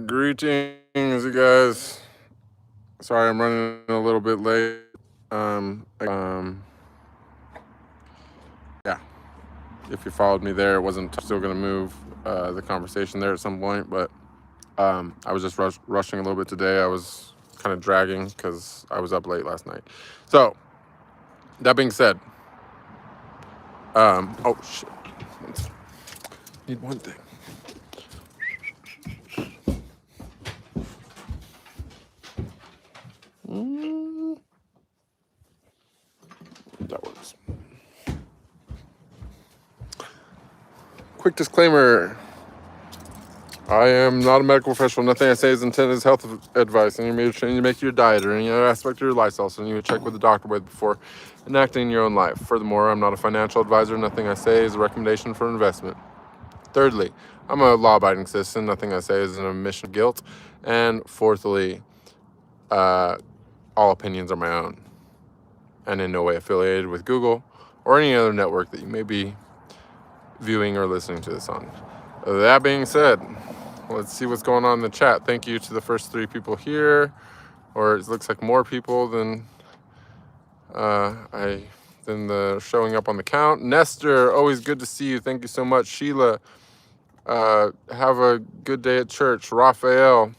Greetings, you guys. Sorry, I'm running a little bit late. Yeah. If you followed me there, it wasn't still going to move the conversation there at some point, but I was just rushing a little bit today. I was kind of dragging because I was up late last night. So, that being said, oh shit, need one thing. That works. Quick disclaimer. I am not a medical professional. Nothing I say is intended as health advice. And you may change, make your diet or any other aspect of your lifestyle, so you would check with the doctor with before enacting your own life. Furthermore, I'm not a financial advisor. Nothing I say is a recommendation for investment. Thirdly, I'm a law-abiding citizen. Nothing I say is an admission of guilt. And fourthly, all opinions are my own, and in no way affiliated with Google or any other network that you may be viewing or listening to this on. That being said, let's see what's going on in the chat. Thank you to the first 3 people here, or it looks like more people than the showing up on the count. Nestor, always good to see you. Thank you so much. Sheila, have a good day at church. Raphael,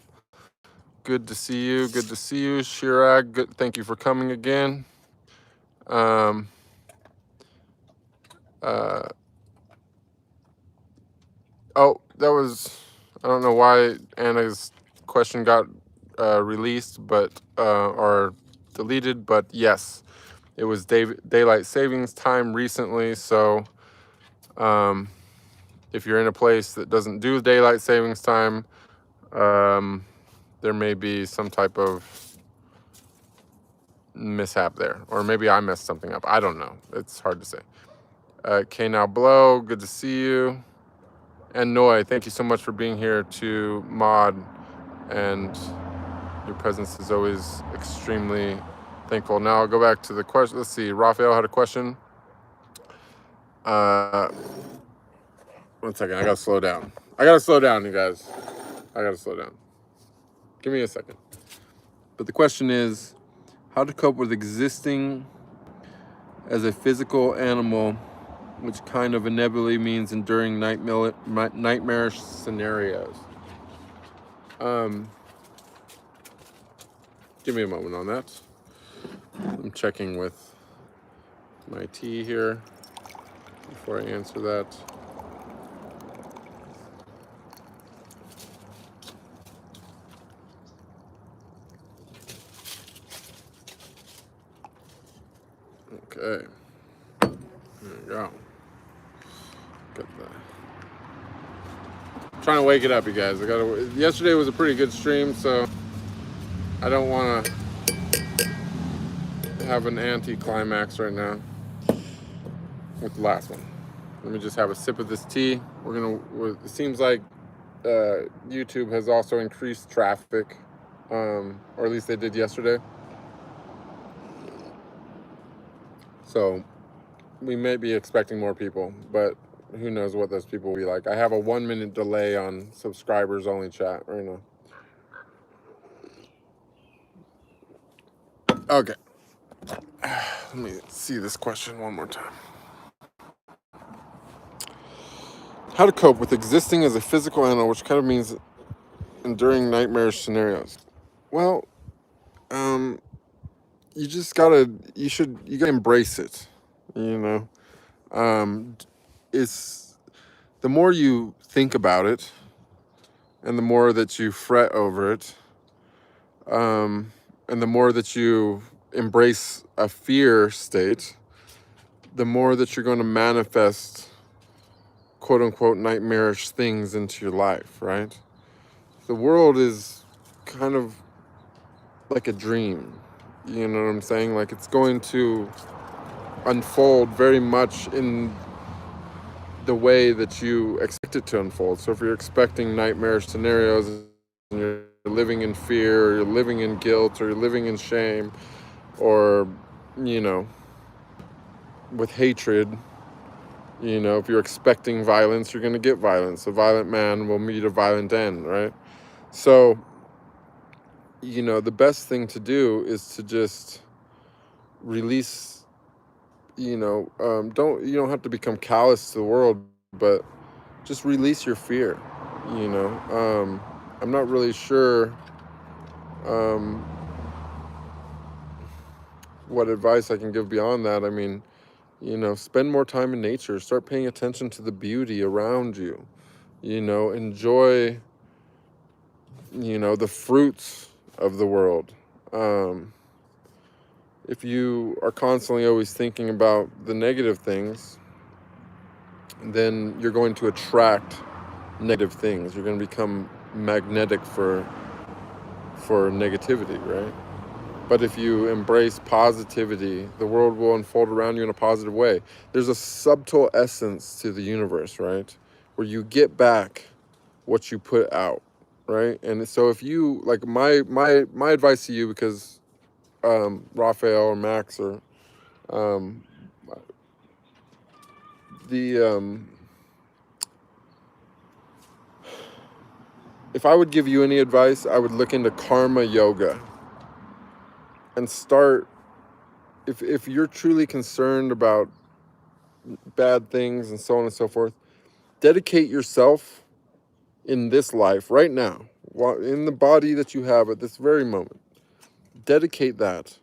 good to see you. Good to see you. Shirag, good. Thank you for coming again. Oh, that was, I don't know why Anna's question got released, but or deleted, but yes, it was daylight savings time recently. So if you're in a place that doesn't do daylight savings time, there may be some type of mishap there, or maybe I messed something up. I don't know. It's hard to say. K Now Blow, good to see you. And Noi, thank you so much for being here to mod, and your presence is always extremely thankful. Now I'll go back to the question. Let's see. Raphael had a question. 1 second. I gotta slow down. You guys. I gotta slow down. Give me a second. But the question is, how to cope with existing as a physical animal, which kind of inevitably means enduring nightmarish scenarios. Give me a moment on that. I'm checking with my tea here before I answer that. Okay. There you go. Got that. I'm trying to wake it up, you guys. Yesterday was a pretty good stream, so I don't want to have an anti-climax right now with the last one. Let me just have a sip of this tea. It seems like YouTube has also increased traffic, or at least they did yesterday. So we may be expecting more people, but who knows what those people will be like. I have a 1-minute delay on subscribers only chat right now. Okay. Let me see this question one more time. How to cope with existing as a physical animal, which kind of means enduring nightmarish scenarios. Well, you gotta embrace it, you know. It's the more you think about it and the more that you fret over it, and the more that you embrace a fear state, the more that you're going to manifest quote unquote nightmarish things into your life, right? The world is kind of like a dream, you know what I'm saying? Like, it's going to unfold very much in the way that you expect it to unfold. So if you're expecting nightmarish scenarios and you're living in fear, or you're living in guilt, or you're living in shame, or, you know, with hatred, you know, if you're expecting violence, you're going to get violence. A violent man will meet a violent end, right? So, the best thing to do is to just release, you don't have to become callous to the world, but just release your fear. I'm not really sure um, what advice I can give beyond that. I mean, spend more time in nature, start paying attention to the beauty around you, enjoy, the fruits of the world. Um, if you are constantly always thinking about the negative things, then you're going to attract negative things. You're going to become magnetic for negativity, right? But if you embrace positivity, the world will unfold around you in a positive way. There's a subtle essence to the universe, right? Where you get back what you put out, right? And so if you like my advice to you, because Raphael or Max or um, the if I would give you any advice, I would look into karma yoga and start. If you're truly concerned about bad things and so on and so forth, dedicate yourself in this life right now, in the body that you have at this very moment. Dedicate that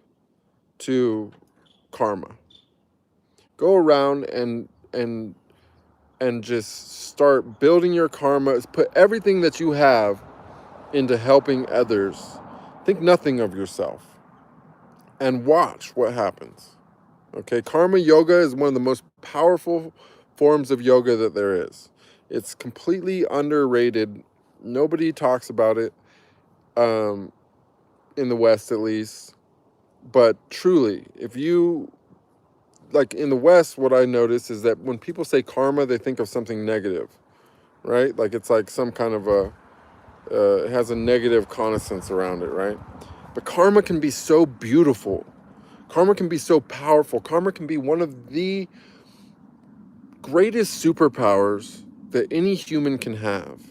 to karma. Go around and just start building your karma. Put everything that you have into helping others. Think nothing of yourself and watch what happens. Okay, karma yoga is one of the most powerful forms of yoga that there is. It's completely underrated. Nobody talks about it, um, in the West at least. But truly, if you like in the West, what I notice is that when people say karma, they think of something negative, right? Like it's like some kind of it has a negative connoissance around it, right? But karma can be so beautiful. Karma can be so powerful. Karma can be one of the greatest superpowers that any human can have.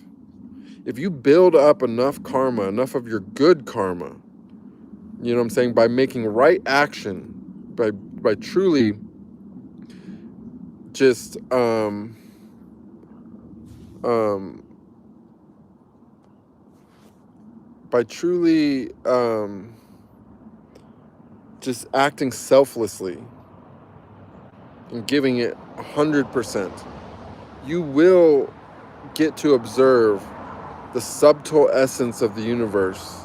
If you build up enough karma, enough of your good karma, you know what I'm saying, by making right action, by truly just um by truly just acting selflessly and giving it 100%, you will get to observe the subtle essence of the universe,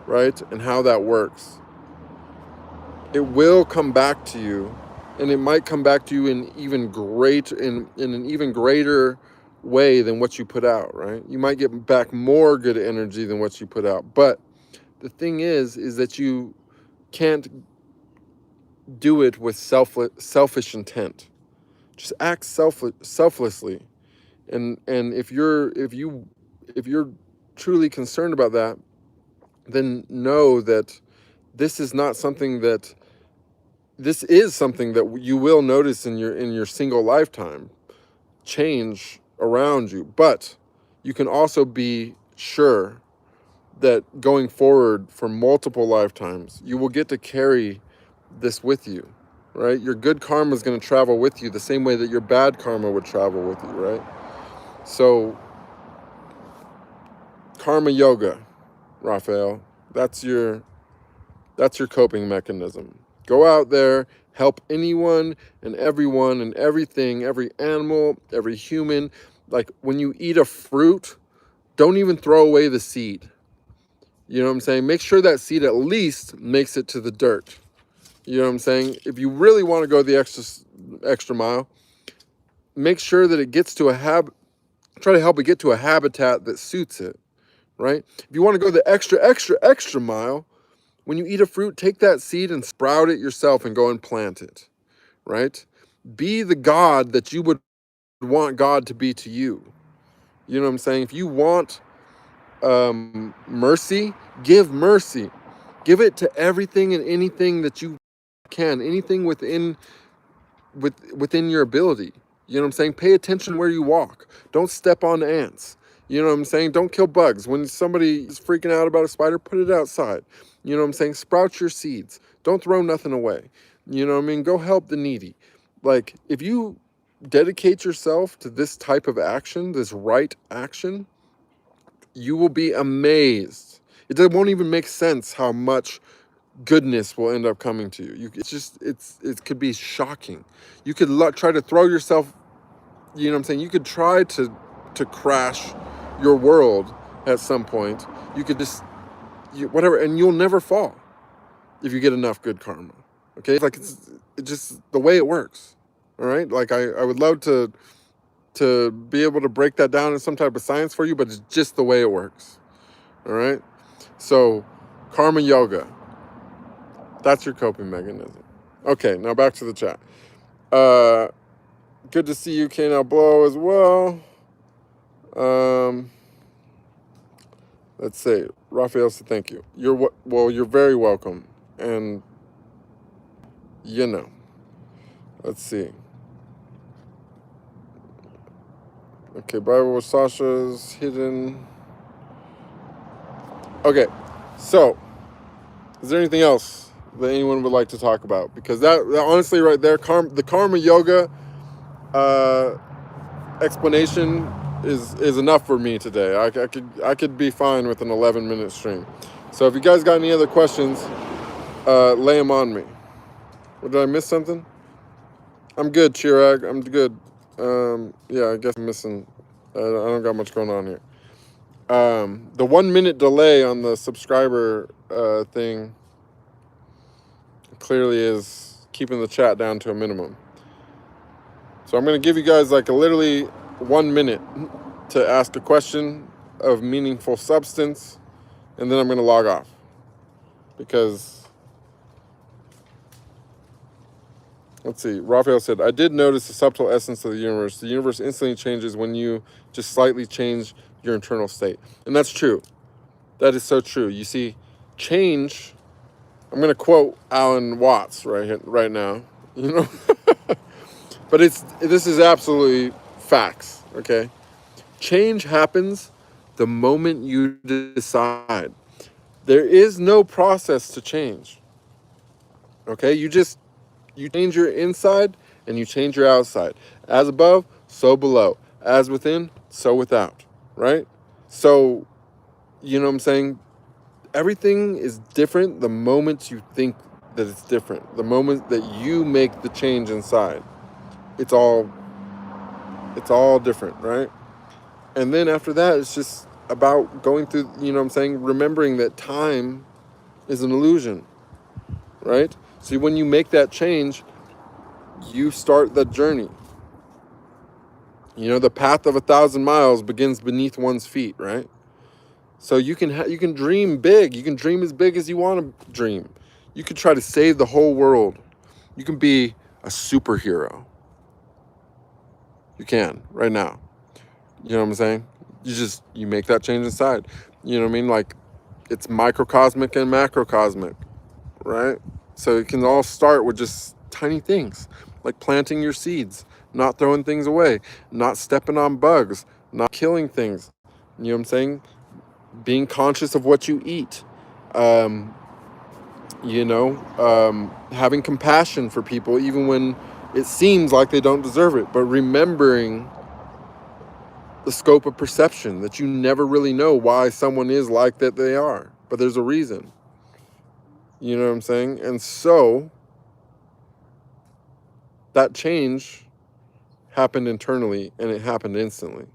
right? And how that works. It will come back to you, and it might come back to you in an even greater way than what you put out, right? You might get back more good energy than what you put out. But the thing is that you can't do it with selfish intent. Just act selflessly. And if you're truly concerned about that, then know that this is not something that this is something that you will notice in your single lifetime change around you. But you can also be sure that going forward for multiple lifetimes, you will get to carry this with you, right? Your good karma is going to travel with you the same way that your bad karma would travel with you, right? So karma yoga, Raphael, that's your coping mechanism. Go out there, help anyone and everyone and everything, every animal, every human. Like when you eat a fruit, don't even throw away the seed. You know what I'm saying? Make sure that seed at least makes it to the dirt. You know what I'm saying? If you really want to go the extra mile, make sure that it gets to try to help it get to a habitat that suits it, right? If you want to go the extra mile, when you eat a fruit, take that seed and sprout it yourself and go and plant it, right? Be the God that you would want God to be to you. You know what I'm saying? If you want mercy, give mercy. Give it to everything and anything that you can, anything within your ability. You know what I'm saying? Pay attention where you walk. Don't step on ants. You know what I'm saying? Don't kill bugs. When somebody is freaking out about a spider, put it outside. You know what I'm saying? Sprout your seeds. Don't throw nothing away. You know what I mean? Go help the needy. Like, if you dedicate yourself to this type of action, this right action, you will be amazed. It won't even make sense how much goodness will end up coming to you. It could be shocking. You could try to throw yourself, you know what I'm saying? You could try to crash your world at some point. You could just whatever, and you'll never fall if you get enough good karma. Okay, it's just the way it works. All right, like I would love to be able to break that down in some type of science for you, but it's just the way it works. All right, so karma yoga, that's your coping mechanism. Okay, now back to the chat. Good to see you, K Now Blow, as well. Let's see. Raphael said thank you. You're very welcome. And you know, let's see. Okay, Bible with Sasha's hidden. Okay, so is there anything else that anyone would like to talk about? Because that honestly, right there, the karma yoga explanation is enough for me today. I could be fine with an 11-minute stream. So if you guys got any other questions, lay them on me. Or did I miss something? I'm good, Chirag. I'm good. Yeah, I guess I'm missing. I don't got much going on here. The 1 minute delay on the subscriber thing clearly is keeping the chat down to a minimum. So I'm going to give you guys like literally 1 minute to ask a question of meaningful substance, and then I'm going to log off. Because, let's see, Raphael said, I did notice the subtle essence of the universe. The universe instantly changes when you just slightly change your internal state. And that's true. That is so true. You see, change, I'm going to quote Alan Watts right now, you know, but this is absolutely facts, okay? Change happens the moment you decide. There is no process to change, okay? You change your inside and you change your outside. As above, so below. As within, so without, right? So, you know what I'm saying? Everything is different the moment you think that it's different. The moment that you make the change inside, it's all different, right? And then after that, it's just about going through, you know what I'm saying, remembering that time is an illusion, right? So when you make that change, you start the journey. You know, the path of 1,000 miles begins beneath one's feet, right? So you can dream big. You can dream as big as you want to dream. You can try to save the whole world. You can be a superhero. You can right now. You know what I'm saying? You make that change inside. You know what I mean? Like, it's microcosmic and macrocosmic, right? So it can all start with just tiny things, like planting your seeds, not throwing things away, not stepping on bugs, not killing things. You know what I'm saying? Being conscious of what you eat. Having compassion for people even when it seems like they don't deserve it, but remembering the scope of perception, that you never really know why someone is like that they are, but there's a reason. You know what I'm saying? And so that change happened internally, and it happened instantly.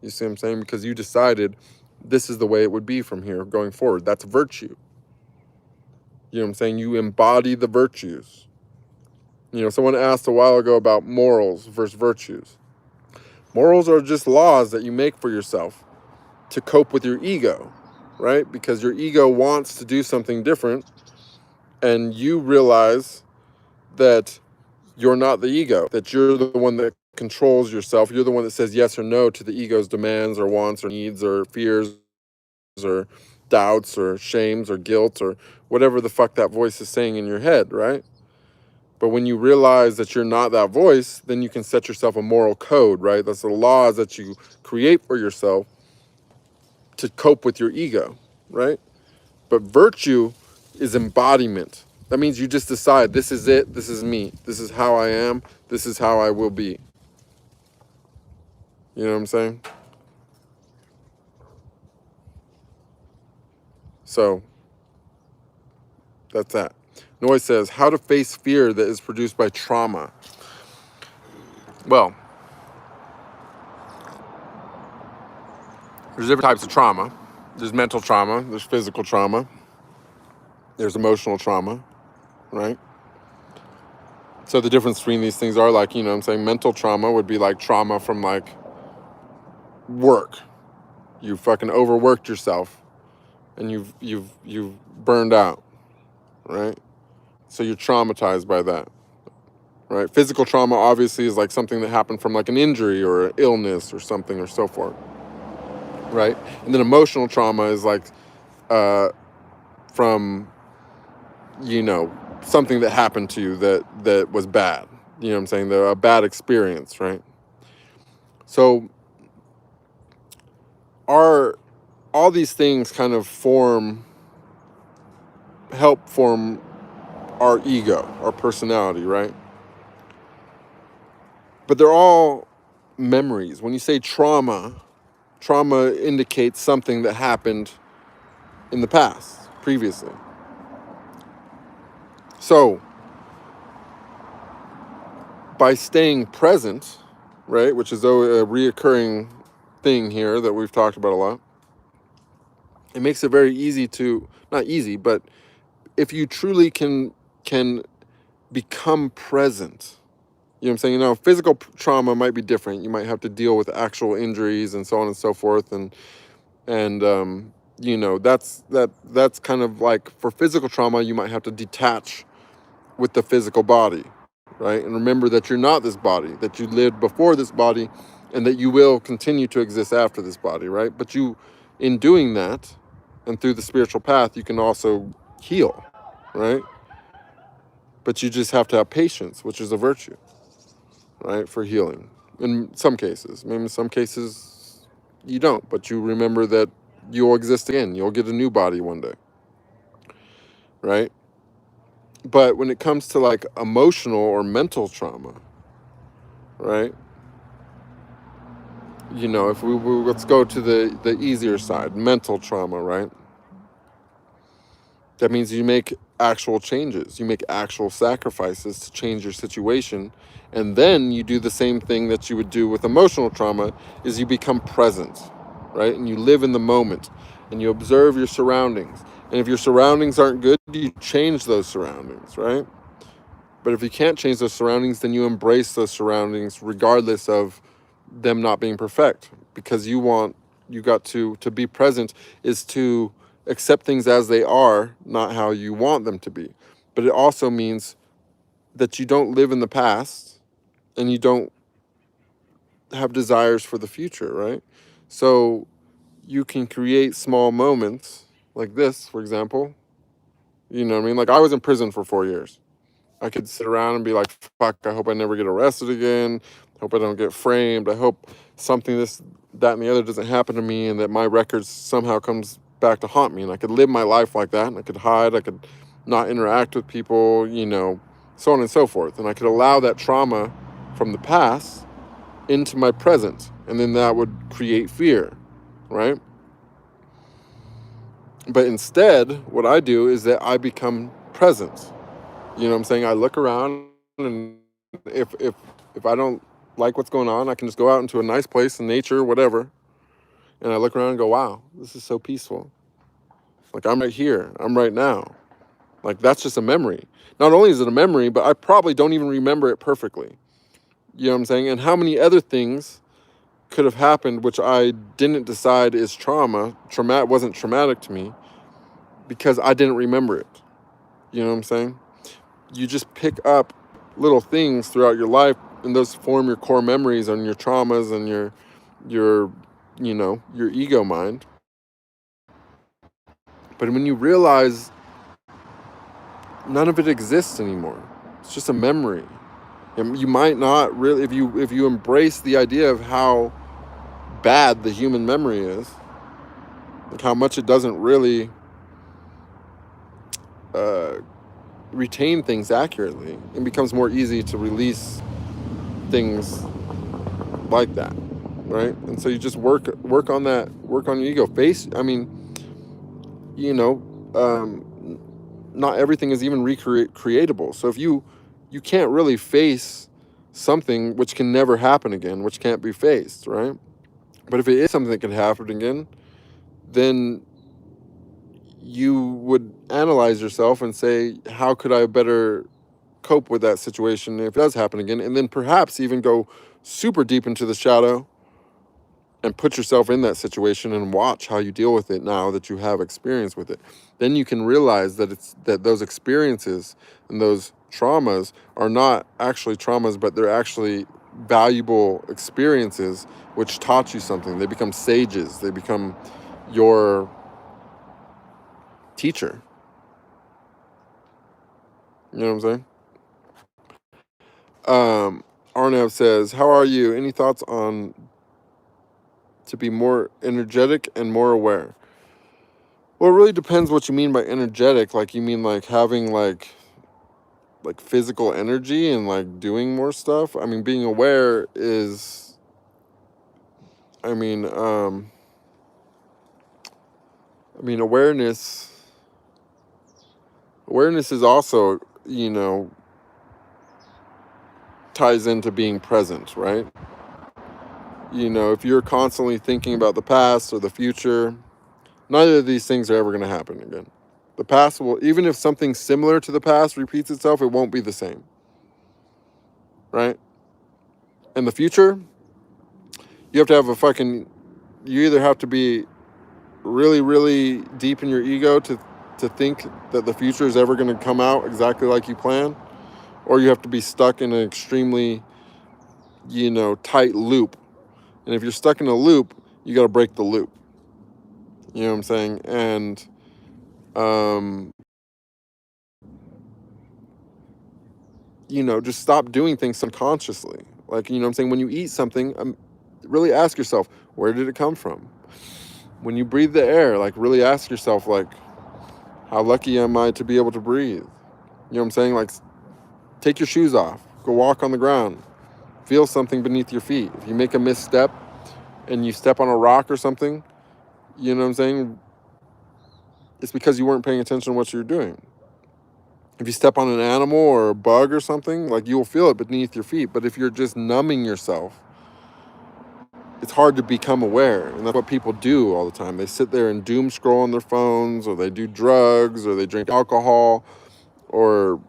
You see what I'm saying? Because you decided this is the way it would be from here going forward. That's virtue. You know what I'm saying? You embody the virtues. You know, someone asked a while ago about morals versus virtues. Morals are just laws that you make for yourself to cope with your ego, right? Because your ego wants to do something different, and you realize that you're not the ego, that you're the one that controls yourself. You're the one that says yes or no to the ego's demands or wants or needs or fears or doubts or shames or guilt or whatever the fuck that voice is saying in your head, right? But when you realize that you're not that voice, then you can set yourself a moral code, right? That's the laws that you create for yourself to cope with your ego, right? But virtue is embodiment. That means you just decide, this is it, this is me, this is how I am, this is how I will be. You know what I'm saying? So that's that. Noy says, how to face fear that is produced by trauma. Well, there's different types of trauma. There's mental trauma, there's physical trauma, there's emotional trauma, right? So the difference between these things are, like, you know what I'm saying, mental trauma would be like trauma from like work. You fucking overworked yourself and you've burned out, right? So you're traumatized by that, right? Physical trauma obviously is like something that happened from like an injury or an illness or something or so forth, right? And then emotional trauma is like from, you know, something that happened to you that was bad. You know what I'm saying? A bad experience, right? So all these things kind of help form our ego, our personality, right? But they're all memories. When you say trauma indicates something that happened in the past, previously. So, by staying present, right, which is a reoccurring thing here that we've talked about a lot, it makes it very easy to, not easy, but if you truly can become present. You know what I'm saying? You know, physical trauma might be different. You might have to deal with actual injuries and so on and so forth, and you know, that's kind of like, for physical trauma, you might have to detach with the physical body, right? And remember that you're not this body, that you lived before this body, and that you will continue to exist after this body, right? But you, in doing that, and through the spiritual path, you can also heal, right? But you just have to have patience, which is a virtue, right, for healing. In some cases, maybe in some cases you don't, but you remember that you'll exist again. You'll get a new body one day, right? But when it comes to like emotional or mental trauma, right? You know, if we let's go to the easier side, mental trauma, right? That means you make actual changes. You make actual sacrifices to change your situation. And then you do the same thing that you would do with emotional trauma, is you become present, right? And you live in the moment and you observe your surroundings. And if your surroundings aren't good, you change those surroundings, right? But if you can't change those surroundings, then you embrace those surroundings regardless of them not being perfect, because you got to be present is to accept things as they are, not how you want them to be. But it also means that you don't live in the past and you don't have desires for the future, right? So you can create small moments like this, for example. You know what I mean? Like, I was in prison for 4 years. I could sit around and be like, fuck, I hope I never get arrested again. I hope I don't get framed. I hope something, this, that, and the other doesn't happen to me, and that my record somehow comes back to haunt me. And I could live my life like that, and I could hide, I could not interact with people, you know, so on and so forth. And I could allow that trauma from the past into my present, and then that would create fear, right? But instead, what I do is that I become present. You know what I'm saying? I look around, and if I don't like what's going on, I can just go out into a nice place in nature, whatever, and I look around and go, wow, this is so peaceful. Like, I'm right here. I'm right now. Like, that's just a memory. Not only is it a memory, but I probably don't even remember it perfectly. You know what I'm saying? And how many other things could have happened which I didn't decide is wasn't traumatic to me, because I didn't remember it. You know what I'm saying? You just pick up little things throughout your life, and those form your core memories and your traumas and your you know, your ego mind. But when you realize none of it exists anymore, it's just a memory. And you might not really, if you embrace the idea of how bad the human memory is, like how much it doesn't really uh, retain things accurately. It becomes more easy to release things like that, right? And so you just work on that, work on your ego. Face, I mean, you know, not everything is even creatable. So if you can't really face something which can never happen again, which can't be faced, right? But if it is something that can happen again, then you would analyze yourself and say, how could I better cope with that situation if it does happen again? And then perhaps even go super deep into the shadow and put yourself in that situation and watch how you deal with it now that you have experience with it. Then you can realize that those experiences and those traumas are not actually traumas, but they're actually valuable experiences which taught you something. They become sages. They become your teacher. You know what I'm saying? Arnav says, how are you? Any thoughts on to be more energetic and more aware? Well, it really depends what you mean by energetic. Like, you mean like having like physical energy and like doing more stuff? I mean, being aware is, I mean, awareness is also, ties into being present, right? If you're constantly thinking about the past or the future, neither of these things are ever going to happen again. The past will, even if something similar to the past repeats itself, it won't be the same, right? And the future, you have to have you either have to be really, really deep in your ego to think that the future is ever going to come out exactly like you plan, or you have to be stuck in an extremely, tight loop. And if you're stuck in a loop, you got to break the loop. You know what I'm saying? And just stop doing things subconsciously. Like, I'm saying, when you eat something, really ask yourself, where did it come from? When you breathe the air, like, really ask yourself, like, how lucky am I to be able to breathe? You know what I'm saying? Like, take your shoes off, go walk on the ground, feel something beneath your feet. If you make a misstep and you step on a rock or something, you know what I'm saying? It's because you weren't paying attention to what you were doing. If you step on an animal or a bug or something, like, you will feel it beneath your feet. But if you're just numbing yourself, it's hard to become aware. And that's what people do all the time. They sit there and doom scroll on their phones, or they do drugs, or they drink alcohol, or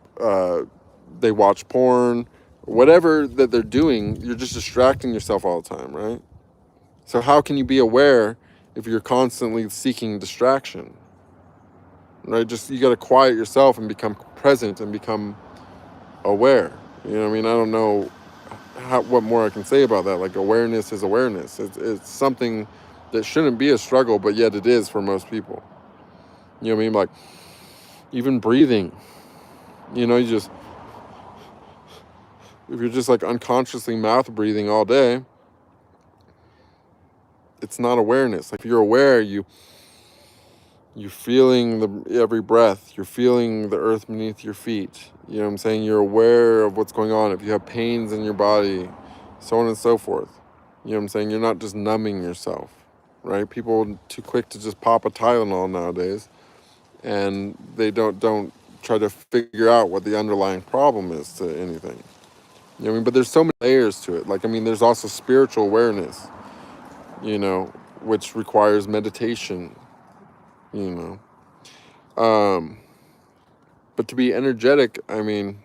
they watch porn. Whatever that they're doing, you're just distracting yourself all the time, right? So how can you be aware if you're constantly seeking distraction? Right? Just, you got to quiet yourself and become present and become aware. You know what I mean? I don't know what more I can say about that. Like, awareness is awareness. It's something that shouldn't be a struggle, but yet it is for most people. You know what I mean? Like, even breathing, you just, if you're just like unconsciously mouth breathing all day, it's not awareness. Like, if you're aware, you're feeling every breath. You're feeling the earth beneath your feet. You know what I'm saying? You're aware of what's going on. If you have pains in your body, so on and so forth. You know what I'm saying? You're not just numbing yourself, right? People are too quick to just pop a Tylenol nowadays, and they don't try to figure out what the underlying problem is to anything. You know what I mean? But there's so many layers to it. Like, I mean, there's also spiritual awareness, which requires meditation, you know. But to be energetic, I mean,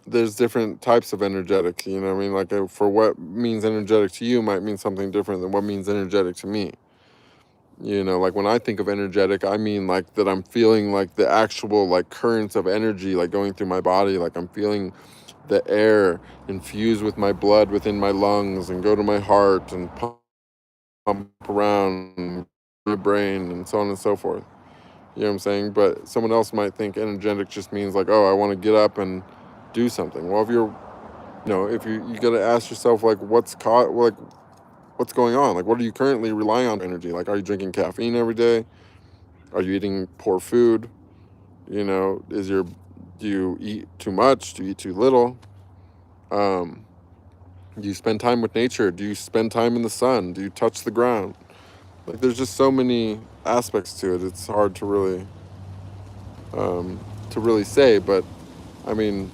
there's different types of energetic, you know what I mean? Like, for what means energetic to you might mean something different than what means energetic to me. Like, when I think of energetic, I mean, like, that I'm feeling like the actual, like, currents of energy, like, going through my body. Like, I'm feeling the air infuse with my blood within my lungs and go to my heart and pump around my brain and so on and so forth. You know what I'm saying? But someone else might think energetic just means like, oh, I want to get up and do something. Well, if you got to ask yourself, like, what's caught, like, what's going on? Like, what are you currently relying on for energy? Like, are you drinking caffeine every day? Are you eating poor food? Do you eat too much? Do you eat too little? Um, do you spend time with nature? Do you spend time in the sun? Do you touch the ground? Like, there's just so many aspects to it. It's hard to really say, but I mean,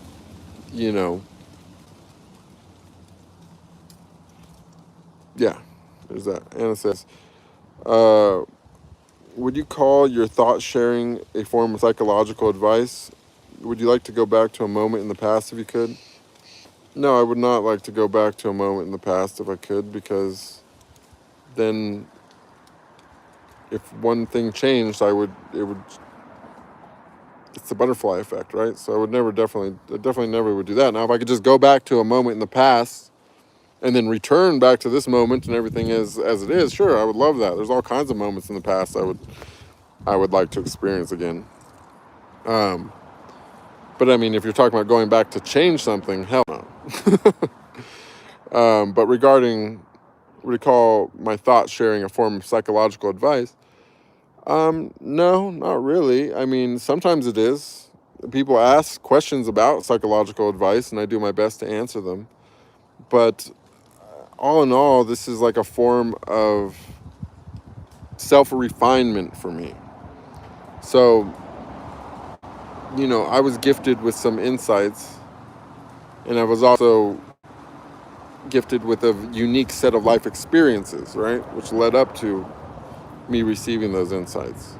you know, yeah, there's that. Anna says, uh, would you call your thought sharing a form of psychological advice? Would you like to go back to a moment in the past if you could? No, I would not like to go back to a moment in the past if I could, because then if one thing changed, it's the butterfly effect, right? So I definitely never would do that. Now, if I could just go back to a moment in the past and then return back to this moment and everything is as it is, sure, I would love that. There's all kinds of moments in the past I would like to experience again. Um, but I mean, if you're talking about going back to change something, hell no. But regarding, would you call my thought sharing a form of psychological advice? No, not really. I mean, sometimes it is. People ask questions about psychological advice, and I do my best to answer them. But all in all, this is like a form of self-refinement for me. So, I was gifted with some insights, and I was also gifted with a unique set of life experiences, right? Which led up to me receiving those insights.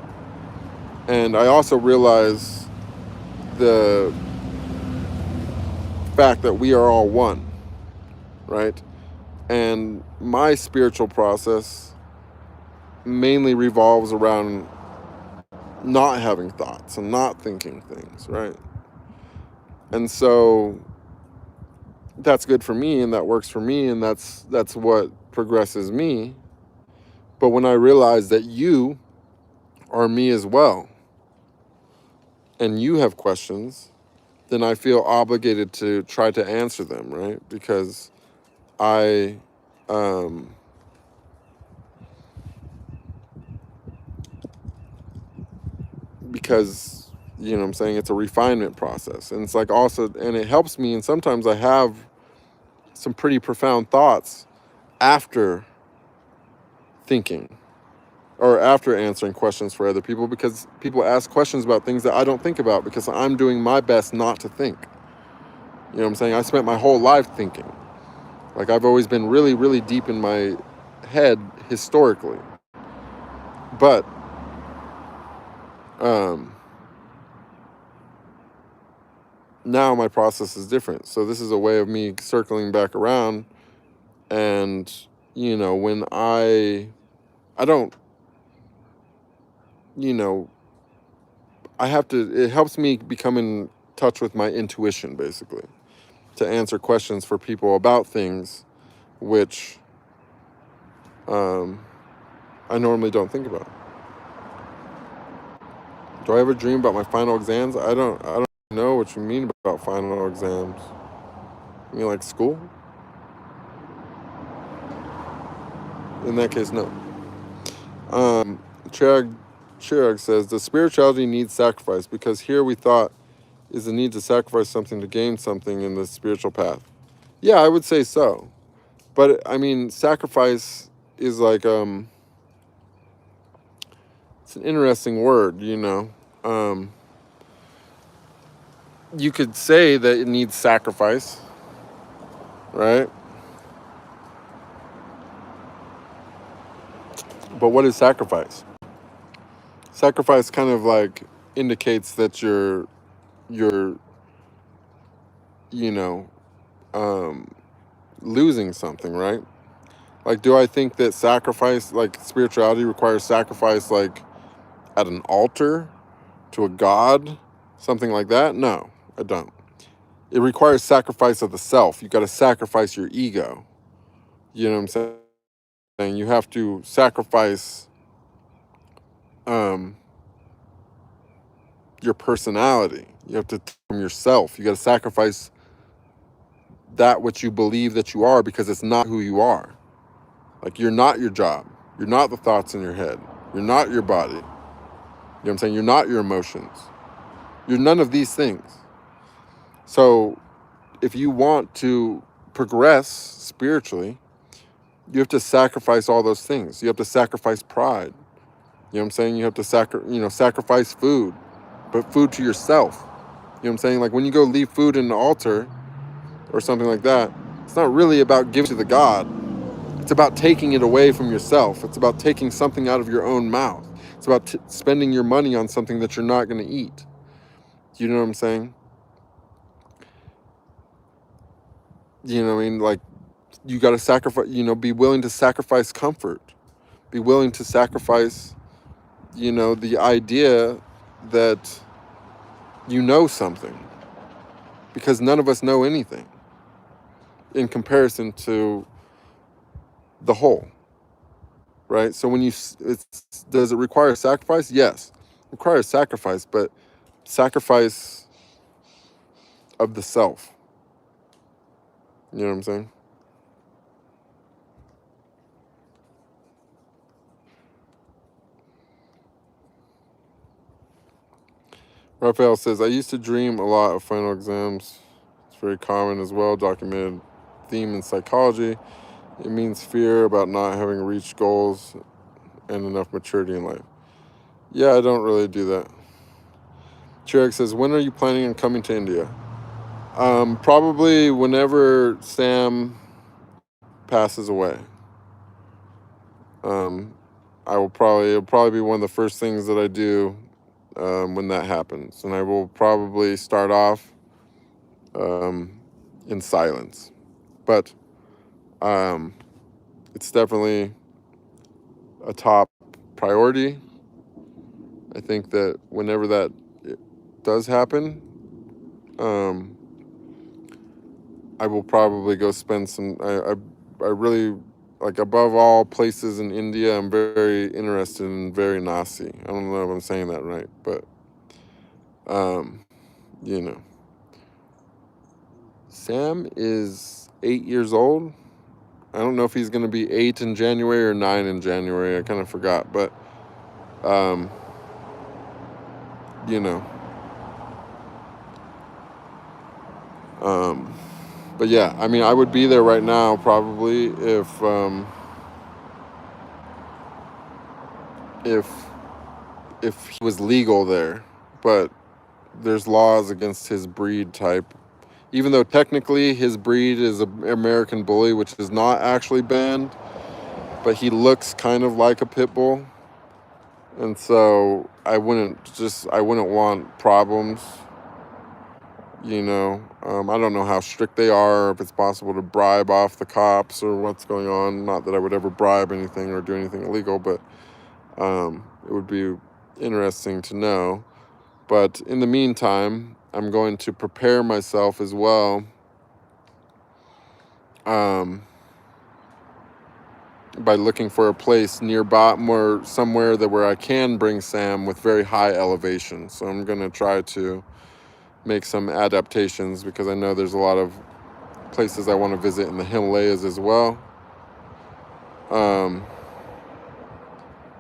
And I also realized the fact that we are all one, right? And my spiritual process mainly revolves around not having thoughts and not thinking things, right? And so that's good for me and that works for me and that's what progresses me. But when I realize that you are me as well and you have questions, then I feel obligated to try to answer them, right? Because I um because what I'm saying, it's a refinement process, and it's like also, and it helps me, and sometimes I have some pretty profound thoughts after thinking or after answering questions for other people, because people ask questions about things that I don't think about because I'm doing my best not to think. What I'm saying? I spent my whole life thinking. Like, I've always been really, really deep in my head historically. But um now my process is different. So this is a way of me circling back around, and when I don't, you know I have to, it helps me become in touch with my intuition, basically, to answer questions for people about things which um I normally don't think about. Do I ever dream about my final exams? I don't know what you mean about final exams. You mean like school? In that case, no. Chirag, Chirag says, the spirituality needs sacrifice because here we thought is the need to sacrifice something to gain something in the spiritual path. Yeah, I would say so. But I mean, sacrifice is like, it's an interesting word. You could say that it needs sacrifice, right? But what is sacrifice? Sacrifice kind of like indicates that you're you know um losing something, right? Like, do I think that sacrifice, like spirituality, requires sacrifice, like at an altar to a god, something like that? No, I don't. It requires sacrifice of the self. You got to sacrifice your ego. You know what I'm saying? You have to sacrifice um, your personality. You have to from yourself. You got to sacrifice that which you believe that you are, because it's not who you are. Like, you're not your job. You're not the thoughts in your head. You're not your body. You know what I'm saying? You're not your emotions. You're none of these things. So if you want to progress spiritually, you have to sacrifice all those things. You have to sacrifice pride. You know what I'm saying? You have to sacrifice food, but food to yourself. You know what I'm saying? Like, when you go leave food in the altar or something like that, it's not really about giving to the God. It's about taking it away from yourself. It's about taking something out of your own mouth. It's about spending your money on something that you're not going to eat. You know what I'm saying? You know what I mean? Like, you got to sacrifice, be willing to sacrifice comfort. Be willing to sacrifice, the idea that you know something. Because none of us know anything in comparison to the whole. Right? So when does it require sacrifice? Yes. It requires sacrifice, but sacrifice of the self. You know what I'm saying? Raphael says, I used to dream a lot of final exams. It's very common as well, documented theme in psychology. It means fear about not having reached goals and enough maturity in life. Yeah, I don't really do that. Chirag says, when are you planning on coming to India? Probably whenever Sam passes away. It'll probably be one of the first things that I do when that happens. And I will probably start off in silence. But it's definitely a top priority. I think that whenever that does happen, I will probably go spend some. I really, like, above all places in India, I'm very interested in Varanasi. I don't know if I'm saying that right, but you know, Sam is 8 years old. I don't know if he's going to be 8 in January or 9 in January. I kind of forgot, but you know, but yeah, I mean, I would be there right now probably if if he was legal there, but there's laws against his breed type. Even though technically his breed is an American Bully, which is not actually banned, but he looks kind of like a pit bull, and so I wouldn't want problems. I don't know how strict they are, if it's possible to bribe off the cops or what's going on. Not that I would ever bribe anything or do anything illegal, but it would be interesting to know. But in the meantime, I'm going to prepare myself as well by looking for a place nearby, somewhere where I can bring Sam with very high elevation. So I'm going to try to make some adaptations, because I know there's a lot of places I want to visit in the Himalayas as well.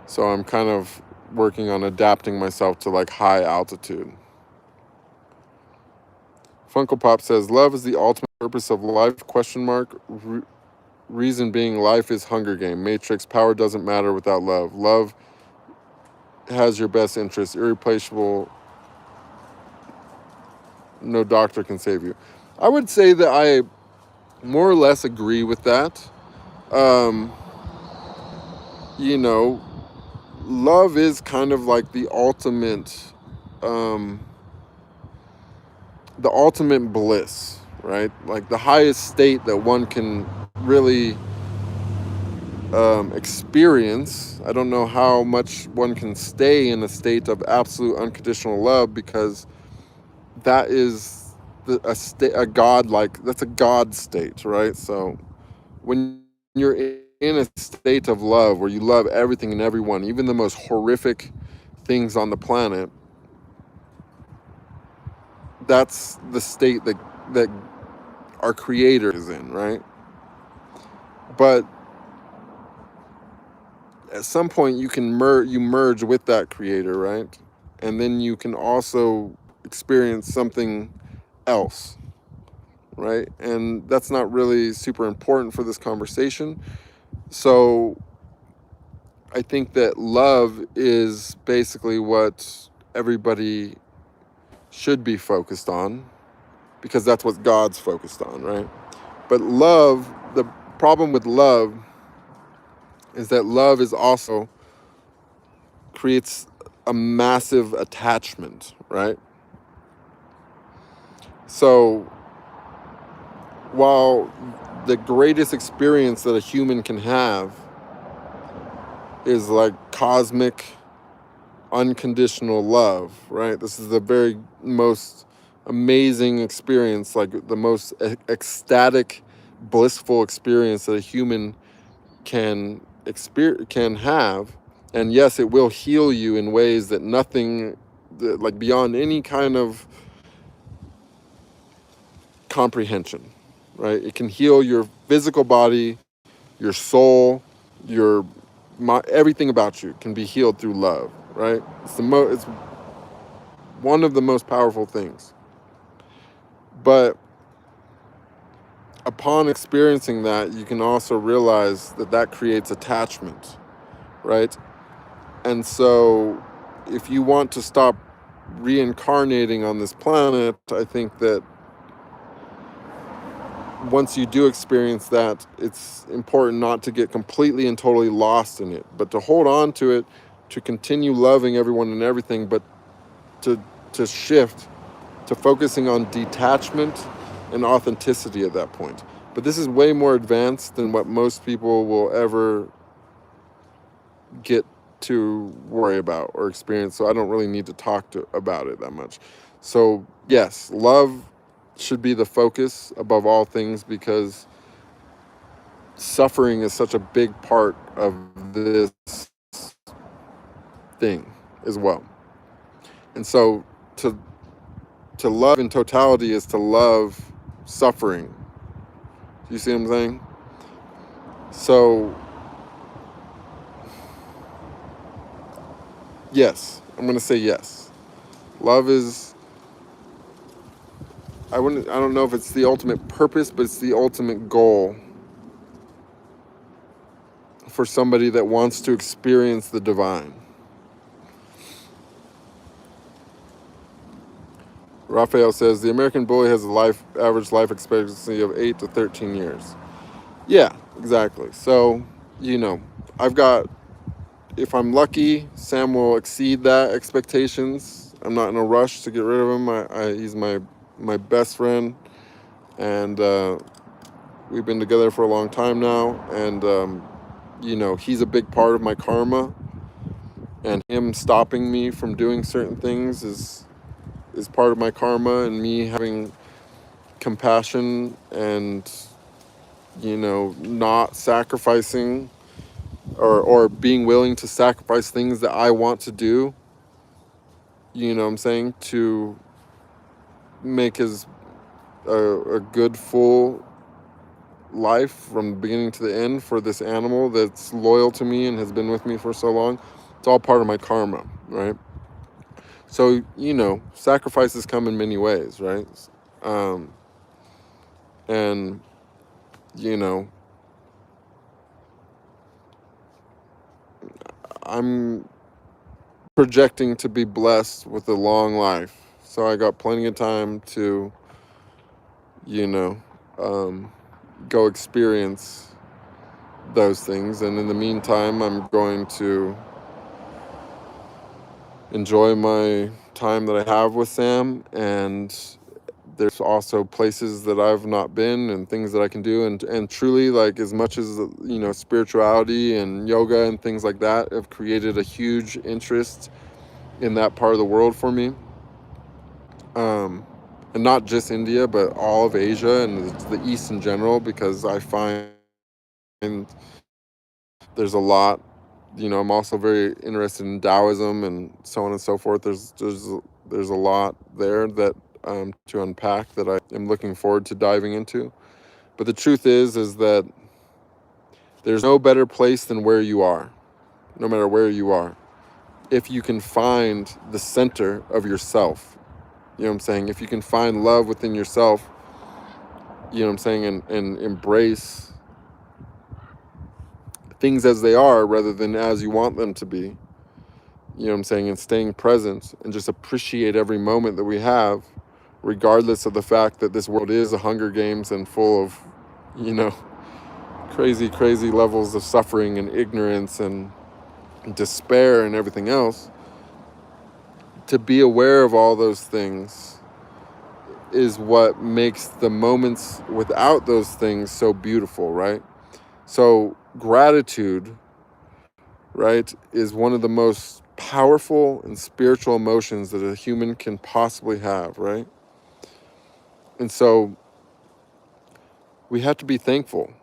So I'm kind of working on adapting myself to, like, high altitude. Funko Pop says, love is the ultimate purpose of life, ? Reason being, life is Hunger Game. Matrix, power doesn't matter without love. Love has your best interest. Irreplaceable. No doctor can save you. I would say that I more or less agree with that. Love is kind of like the ultimate bliss, right? Like the highest state that one can really experience. I don't know how much one can stay in a state of absolute unconditional love, because that is a god-like, that's a god state, right? So when you're in a state of love where you love everything and everyone, even the most horrific things on the planet, that's the state that our creator is in, right? But at some point you can merge with that creator, right? And then you can also experience something else, right? And that's not really super important for this conversation. So I think that love is basically what everybody should be focused on, because that's what God's focused on, right? But love, the problem with love is that love is also creates a massive attachment, right? So while the greatest experience that a human can have is like cosmic unconditional love, right? This is the very most amazing experience, like the most ecstatic, blissful experience that a human can have. And yes, it will heal you in ways that nothing, like beyond any kind of comprehension, right? It can heal your physical body, your soul, your everything about you can be healed through love, right? It's one of the most powerful things. But upon experiencing that, you can also realize that that creates attachment, right? And so if you want to stop reincarnating on this planet, I think that once you do experience that, it's important not to get completely and totally lost in it, but to hold on to it, to continue loving everyone and everything, but to shift to focusing on detachment and authenticity at that point. But this is way more advanced than what most people will ever get to worry about or experience, so I don't really need to talk about it that much. So yes, love should be the focus above all things, because suffering is such a big part of this thing as well. And so to love in totality is to love suffering. You see what I'm saying? So yes, I'm gonna say yes. Love is, I don't know if it's the ultimate purpose, but it's the ultimate goal for somebody that wants to experience the divine. Raphael says the American bully has a average life expectancy of 8 to 13 years. Yeah, exactly. So, you know, I've got, if I'm lucky, Sam will exceed that expectations. I'm not in a rush to get rid of him. He's my best friend, and we've been together for a long time now. And you know, he's a big part of my karma, and him stopping me from doing certain things is part of my karma, and me having compassion and, you know, not sacrificing or being willing to sacrifice things that I want to do, you know what I'm saying, to make a good full life from the beginning to the end for this animal that's loyal to me and has been with me for so long. It's all part of my karma, right? So, you know, sacrifices come in many ways, right? Um, and, you know, I'm projecting to be blessed with a long life. So I got plenty of time to, you know, go experience those things. And in the meantime, I'm going to enjoy my time that I have with Sam. And there's also places that I've not been and things that I can do. And truly, like, as much as, you know, spirituality and yoga and things like that have created a huge interest in that part of the world for me. And not just India, but all of Asia and the East in general, because I find there's a lot, you know, I'm also very interested in Taoism and so on and so forth. There's a lot there that to unpack that I am looking forward to diving into. But the truth is that there's no better place than where you are. no matter where you are. If you can find the center of yourself, you know what I'm saying? If you can find love within yourself, you know what I'm saying, and embrace things as they are rather than as you want them to be, you know what I'm saying, and staying present and just appreciate every moment that we have, regardless of the fact that this world is a Hunger Games and full of, you know, crazy levels of suffering and ignorance and despair and everything else. To be aware of all those things is what makes the moments without those things so beautiful, right? So gratitude, right, is one of the most powerful and spiritual emotions that a human can possibly have, right? And so we have to be thankful.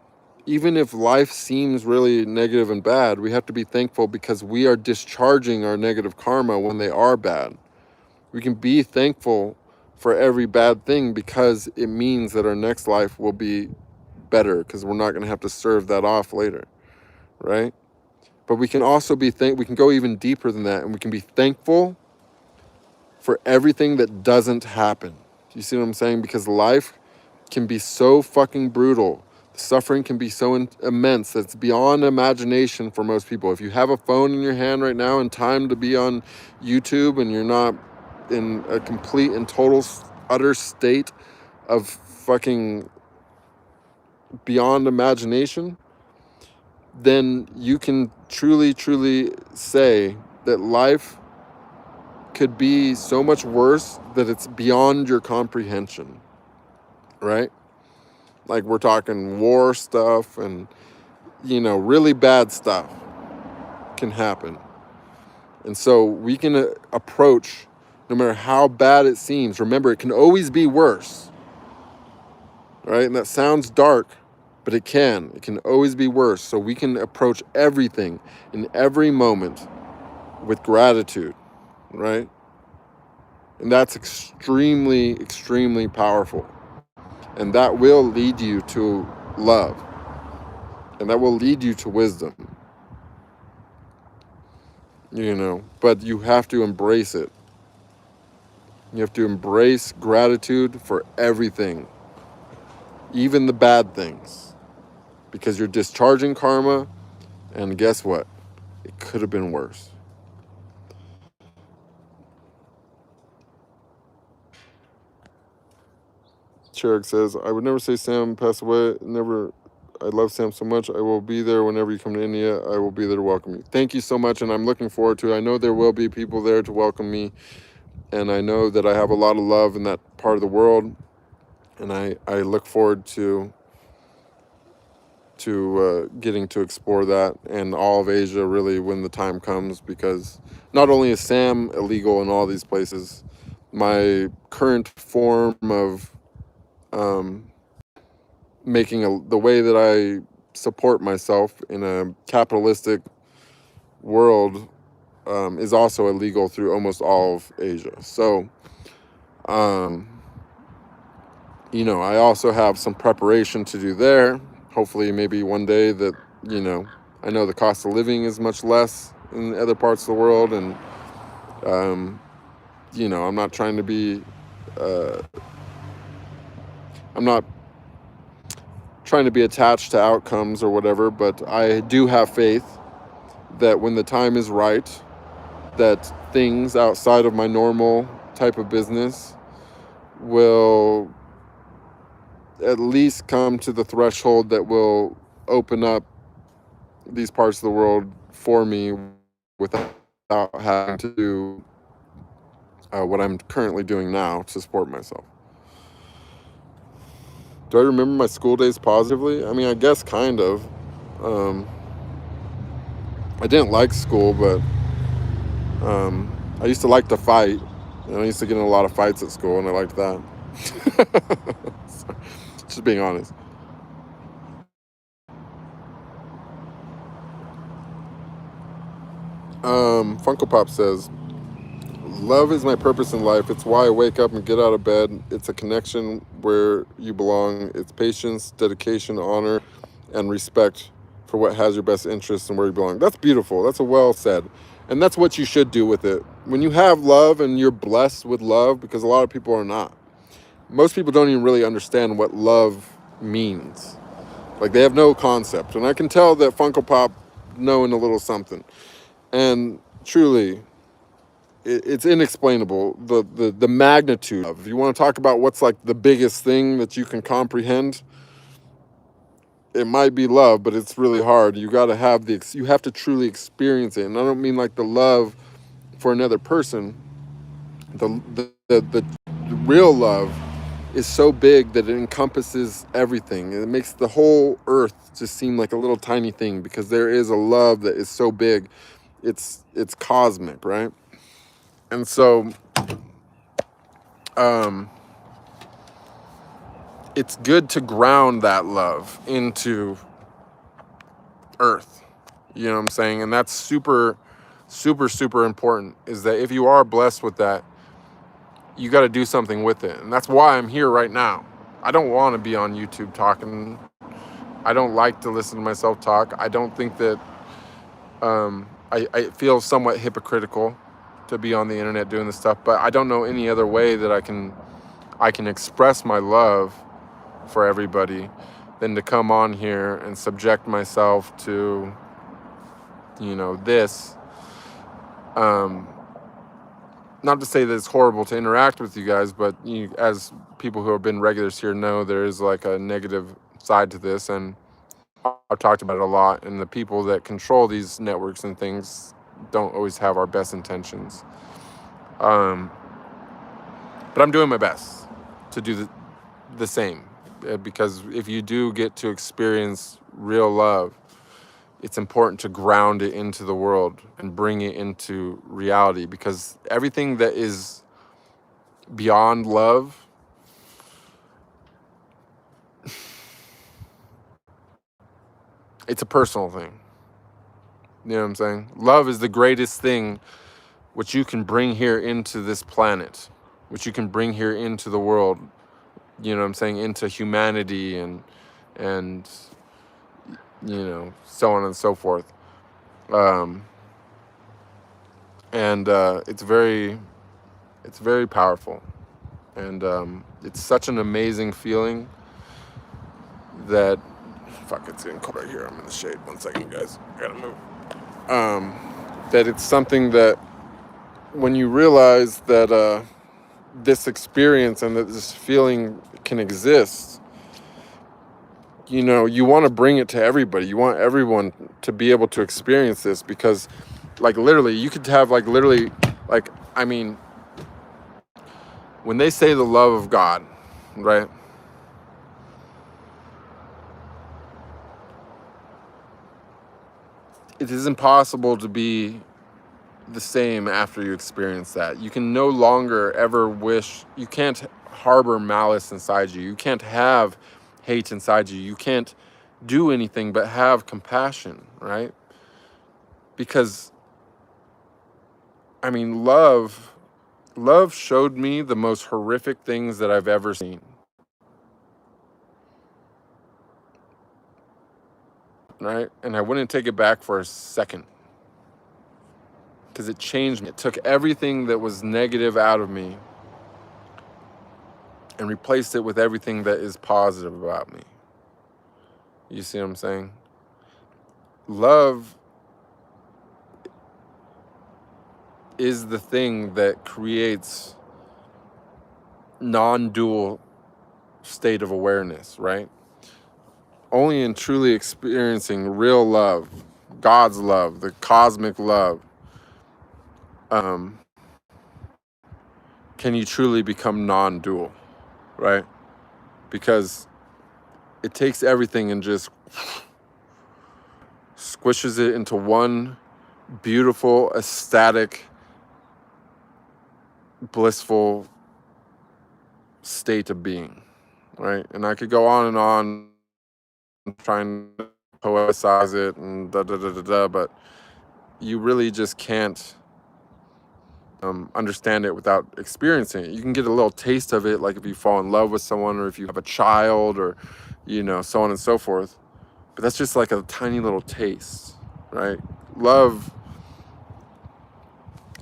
Even if life seems really negative and bad, we have to be thankful because we are discharging our negative karma when they are bad. We can be thankful for every bad thing because it means that our next life will be better because we're not going to have to serve that off later, right? But we can also we can go even deeper than that, and we can be thankful for everything that doesn't happen. Do you see what I'm saying? Because life can be so fucking brutal. The suffering can be so immense that it's beyond imagination for most people. If you have a phone in your hand right now and time to be on YouTube and you're not in a complete and total utter state of fucking beyond imagination, then you can truly say that life could be so much worse that it's beyond your comprehension, right? Like we're talking war stuff and, you know, really bad stuff can happen. And so we can approach, no matter how bad it seems, remember it can always be worse, right? And that sounds dark, but it can always be worse. So we can approach everything in every moment with gratitude, right? And that's extremely powerful. And that will lead you to love. And that will lead you to wisdom. You know, but you have to embrace it. You have to embrace gratitude for everything, even the bad things, because you're discharging karma, and guess what? It could have been worse. Cherrick says, I would never say Sam passed away. Never. I love Sam so much. I will be there whenever you come to India. I will be there to welcome you. Thank you so much, and I'm looking forward to it. I know there will be people there to welcome me, and I know that I have a lot of love in that part of the world, and I look forward to getting to explore that and all of Asia really when the time comes, because not only is Sam illegal in all these places, my current form of the way that I support myself in a capitalistic world is also illegal through almost all of Asia. So, you know, I also have some preparation to do there. Hopefully, maybe one day that, you know, I know the cost of living is much less in other parts of the world. And, you know, I'm not trying to be, I'm not trying to be attached to outcomes or whatever, but I do have faith that when the time is right, that things outside of my normal type of business will at least come to the threshold that will open up these parts of the world for me without having to do what I'm currently doing now to support myself. Do I remember my school days positively? I mean, I guess kind of. I didn't like school, but I used to like to fight. And I used to get in a lot of fights at school, and I liked that. Just being honest. Funko Pop says, love is my purpose in life. It's why I wake up and get out of bed. It's a connection where you belong. It's patience, dedication, honor, and respect for what has your best interest and where you belong. That's beautiful. That's a well said. And that's what you should do with it. When you have love and you're blessed with love, because a lot of people are not. Most people don't even really understand what love means. Like, they have no concept. And I can tell that Funko Pop knowing a little something. And truly, it's inexplainable, the magnitude of. If you want to talk about what's like the biggest thing that you can comprehend, it might be love, but it's really hard. You got to have you have to truly experience it. And I don't mean like the love for another person. The real love is so big that it encompasses everything, and it makes the whole earth just seem like a little tiny thing, because there is a love that is so big. It's cosmic, right? And so it's good to ground that love into earth. You know what I'm saying? And that's super, super, super important, is that if you are blessed with that, you got to do something with it. And that's why I'm here right now. I don't want to be on YouTube talking. I don't like to listen to myself talk. I don't think that I feel somewhat hypocritical to be on the internet doing this stuff, but I don't know any other way that I can express my love for everybody than to come on here and subject myself to, this. Not to say that it's horrible to interact with you guys, but as people who have been regulars here know, there is like a negative side to this, and I've talked about it a lot, and the people that control these networks and things don't always have our best intentions. But I'm doing my best to do the same, because if you do get to experience real love, it's important to ground it into the world and bring it into reality, because everything that is beyond love it's a personal thing. You know what I'm saying? Love is the greatest thing which you can bring here into this planet, which you can bring here into the world, you know what I'm saying, into humanity and so on and so forth. It's very powerful, and it's such an amazing feeling that it's getting cold right here. I'm in the shade. 1 second, guys. I gotta move. That it's something that when you realize that this experience and that this feeling can exist, you want to bring it to everybody. You want everyone to be able to experience this, because literally you could have when they say the love of God, right? It is impossible to be the same after you experience that. You can no longer ever you can't harbor malice inside you. You can't have hate inside you. You can't do anything but have compassion, right? Because, love showed me the most horrific things that I've ever seen. Right? And I wouldn't take it back for a second, because it changed me. It took everything that was negative out of me and replaced it with everything that is positive about me. You see what I'm saying? Love is the thing that creates non-dual state of awareness, right? Only in truly experiencing real love, God's love, the cosmic love, can you truly become non-dual, right? Because it takes everything and just squishes it into one beautiful, ecstatic, blissful state of being, right? And I could go on and on trying to poetize it and but you really just can't understand it without experiencing it. You can get a little taste of it, like if you fall in love with someone, or if you have a child, or so on and so forth. But that's just like a tiny little taste, right? Love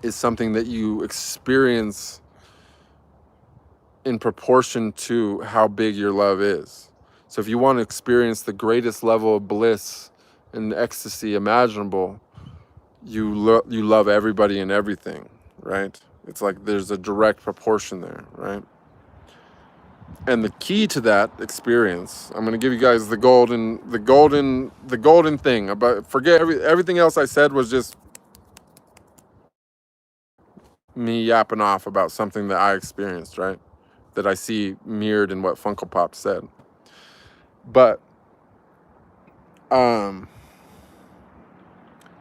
is something that you experience in proportion to how big your love is. So if you want to experience the greatest level of bliss and ecstasy imaginable, you love everybody and everything, right? It's like there's a direct proportion there, right? And the key to that experience, I'm going to give you guys the golden thing. About forget everything else I said was just me yapping off about something that I experienced, right? That I see mirrored in what Funko Pop said. But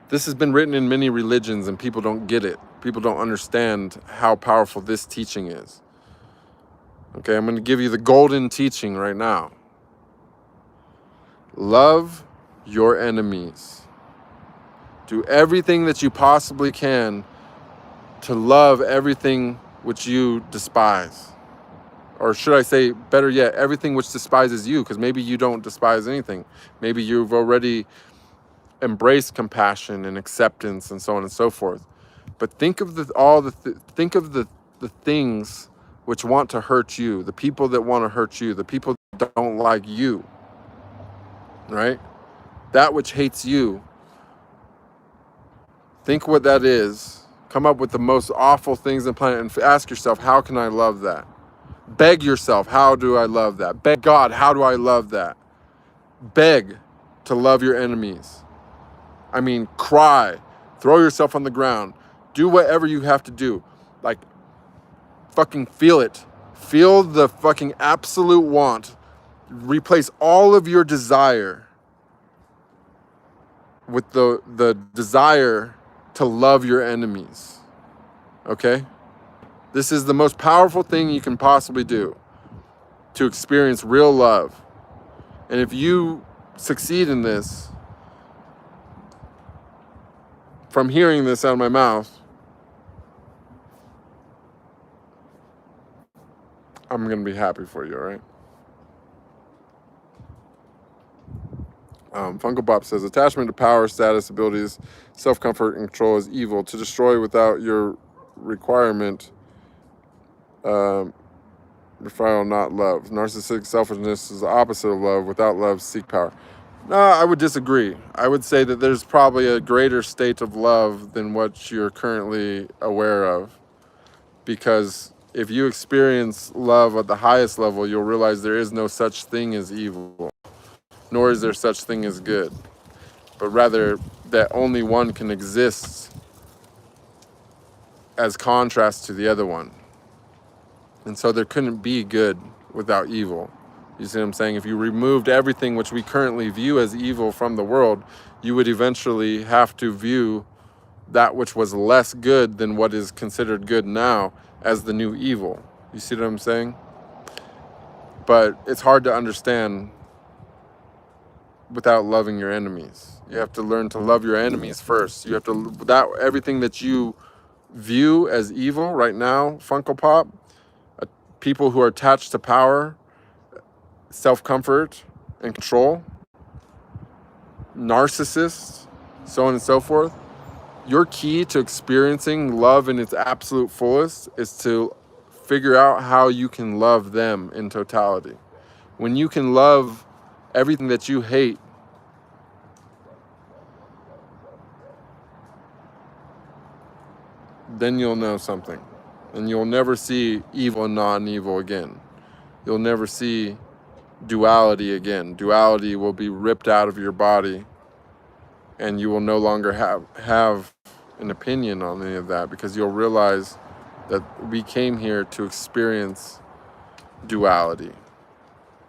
this has been written in many religions and people don't get it. People don't understand how powerful this teaching is. Okay, I'm going to give you the golden teaching right now. Love your enemies. Do everything that you possibly can to love everything which you despise. Or should I say, better yet, everything which despises you, because maybe you don't despise anything. Maybe you've already embraced compassion and acceptance and so on and so forth. But think of the things which want to hurt you, the people that want to hurt you, the people that don't like you, right? That which hates you. Think what that is. Come up with the most awful things on the planet and ask yourself, how can I love that? Beg yourself, how do I love that? Beg God, how do I love that? Beg to love your enemies. I mean, cry, throw yourself on the ground, do whatever you have to do. Like, fucking feel it. Feel the fucking absolute want. Replace all of your desire with the desire to love your enemies. Okay? This is the most powerful thing you can possibly do to experience real love. And if you succeed in this, from hearing this out of my mouth, I'm going to be happy for you, all right? Funko Pop says, attachment to power, status, abilities, self-comfort, and control is evil. To destroy without your requirement, Raphael, not love. Narcissistic selfishness is the opposite of love. Without love, seek power. No, I would disagree. I would say that there's probably a greater state of love than what you're currently aware of. Because if you experience love at the highest level, you'll realize there is no such thing as evil, nor is there such thing as good, but rather that only one can exist as contrast to the other one. And so there couldn't be good without evil. You see what I'm saying? If you removed everything which we currently view as evil from the world, you would eventually have to view that which was less good than what is considered good now as the new evil. You see what I'm saying? But it's hard to understand without loving your enemies. You have to learn to love your enemies first. You have to, that everything that you view as evil right now, Funko Pop, people who are attached to power, self-comfort, and control, narcissists, so on and so forth. Your key to experiencing love in its absolute fullest is to figure out how you can love them in totality. When you can love everything that you hate, then you'll know something. And you'll never see evil and non-evil again. You'll never see duality again. Duality will be ripped out of your body, and you will no longer have an opinion on any of that, because you'll realize that we came here to experience duality,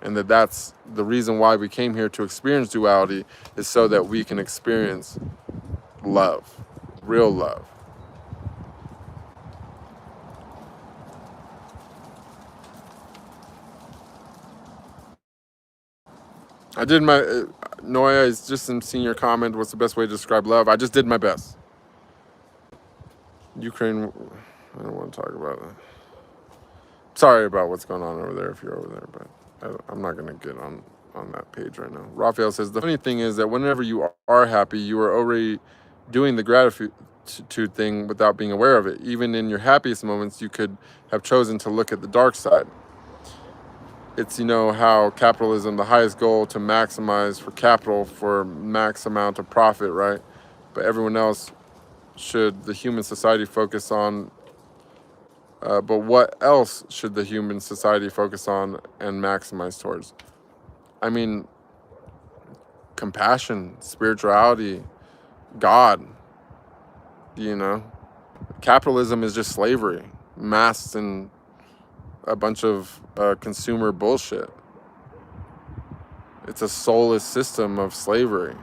and that's the reason why we came here to experience duality, is so that we can experience love, real love. I did my Noia is just some senior comment. What's the best way to describe love? I just did my best. Ukraine, I don't want to talk about it. Sorry about what's going on over there if you're over there, but I'm not going to get on on that page right now. Raphael says, the funny thing is that whenever you are happy, you are already doing the gratitude thing without being aware of it. Even in your happiest moments, you could have chosen to look at the dark side. It's, how capitalism, the highest goal to maximize for capital for max amount of profit, right? But everyone else should the human society focus on, but what else should the human society focus on and maximize towards? I mean, compassion, spirituality, God, Capitalism is just slavery, masked in a bunch of consumer bullshit. It's a soulless system of slavery.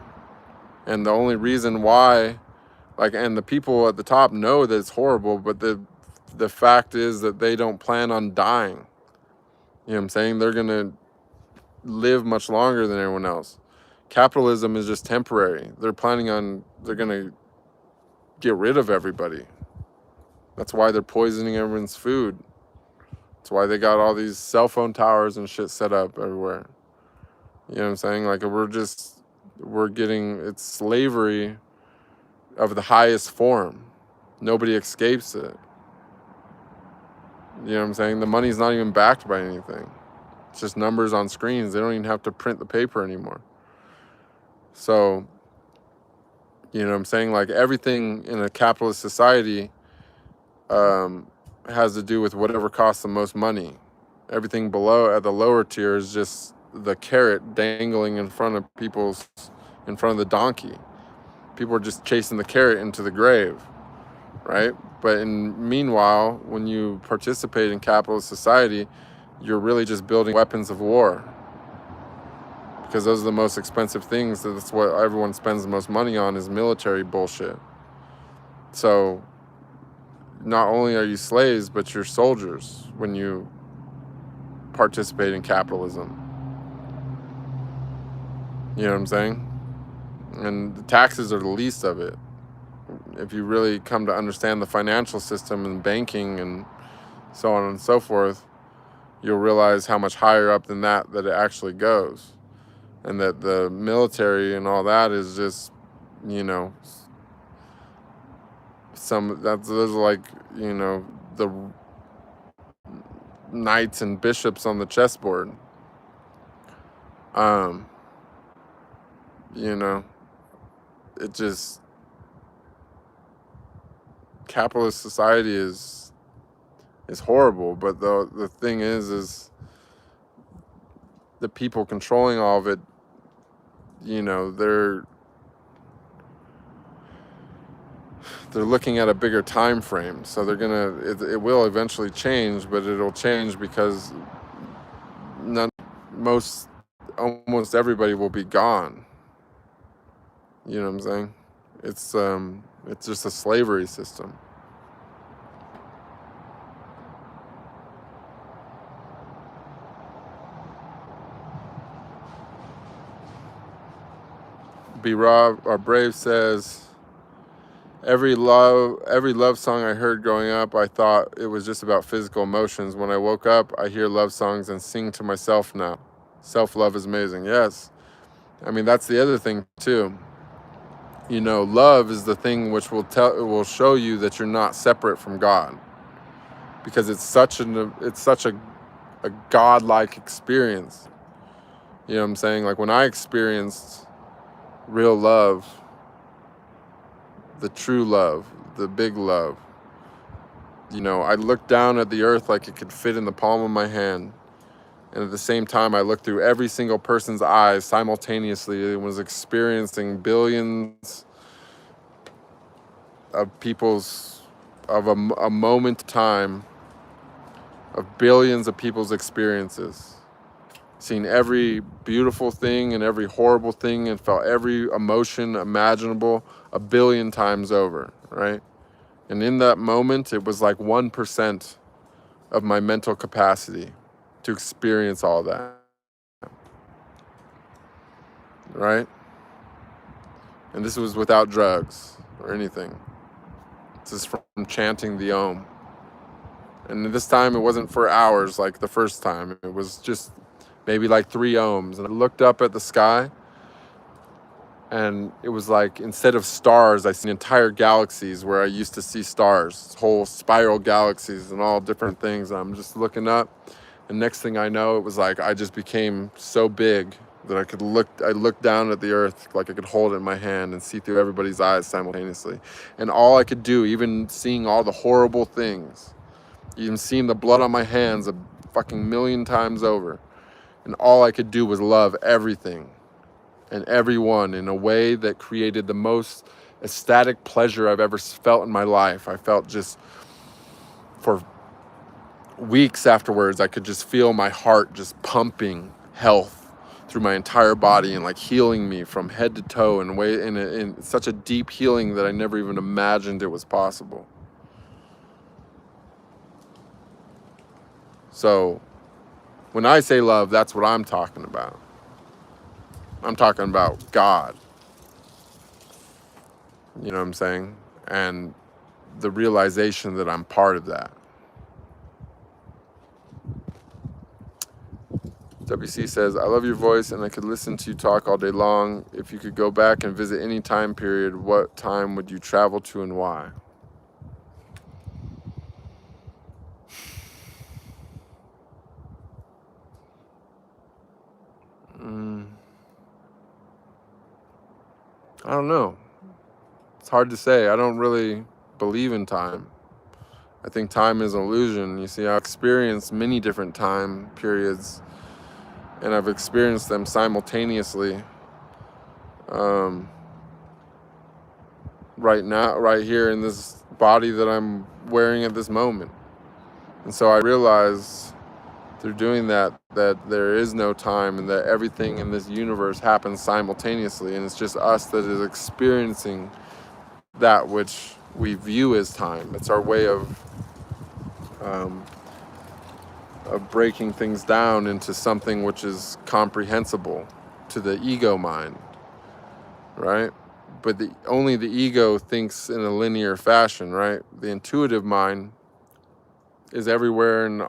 And the only reason why, and the people at the top know that it's horrible, but the fact is that they don't plan on dying. You know what I'm saying? They're going to live much longer than everyone else. Capitalism is just temporary. They're going to get rid of everybody. That's why they're poisoning everyone's food. That's why they got all these cell phone towers and shit set up everywhere. You know what I'm saying? It's slavery of the highest form. Nobody escapes it. You know what I'm saying? The money's not even backed by anything. It's just numbers on screens. They don't even have to print the paper anymore. So, you know what I'm saying? Everything in a capitalist society has to do with whatever costs the most money. Everything below at the lower tier is just the carrot dangling in front of the donkey. People are just chasing the carrot into the grave, right? But meanwhile, when you participate in capitalist society, you're really just building weapons of war, because those are the most expensive things. That's what everyone spends the most money on, is military bullshit. So not only are you slaves, but you're soldiers when you participate in capitalism. You know what I'm saying? And the taxes are the least of it. If you really come to understand the financial system and banking and so on and so forth, you'll realize how much higher up than that it actually goes. And that the military and all that is just, those are the knights and bishops on the chessboard. It just, capitalist society is horrible. But the thing is the people controlling all of it, they're looking at a bigger time frame. So it will eventually change, but it'll change because almost everybody will be gone. You know what I'm saying? It's just a slavery system. B. Rob or Brave says, every love song I heard growing up, I thought it was just about physical emotions. When I woke up, I hear love songs and sing to myself now. Self-love is amazing. Yes. I mean, that's the other thing too. Love is the thing which will show you that you're not separate from God, because it's such a godlike experience. You know what I'm saying? When I experienced real love, the true love, the big love, I looked down at the earth like it could fit in the palm of my hand. And at the same time, I looked through every single person's eyes simultaneously and was experiencing billions of a moment of time of billions of people's experiences. Seen every beautiful thing and every horrible thing and felt every emotion imaginable a billion times over, right? And in that moment, it was 1% of my mental capacity to experience all that, right? And this was without drugs or anything. This is from chanting the Om. And this time it wasn't for hours like the first time. It was just maybe like 3 ohms. And I looked up at the sky, and it was like, instead of stars, I seen entire galaxies where I used to see stars, whole spiral galaxies and all different things. And I'm just looking up, and next thing I know, it was like I just became so big that I looked down at the earth like I could hold it in my hand and see through everybody's eyes simultaneously. And all I could do, even seeing all the horrible things, even seeing the blood on my hands a fucking million times over, and all I could do was love everything and everyone in a way that created the most ecstatic pleasure I've ever felt in my life. I felt just, for weeks afterwards, I could just feel my heart just pumping health through my entire body and like healing me from head to toe in such a deep healing that I never even imagined it was possible. So when I say love, that's what I'm talking about. I'm talking about God. You know what I'm saying? And the realization that I'm part of that. WC says, I love your voice and I could listen to you talk all day long. If you could go back and visit any time period, what time would you travel to and why? I don't know. It's hard to say. I don't really believe in time. I think time is an illusion. You see, I've experienced many different time periods, and I've experienced them simultaneously. Right now, right here in this body that I'm wearing at this moment. And so I realize through doing that there is no time, and that everything in this universe happens simultaneously, and it's just us that is experiencing that which we view as time. It's our way of breaking things down into something which is comprehensible to the ego mind, right? But only the ego thinks in a linear fashion, right? The intuitive mind is everywhere and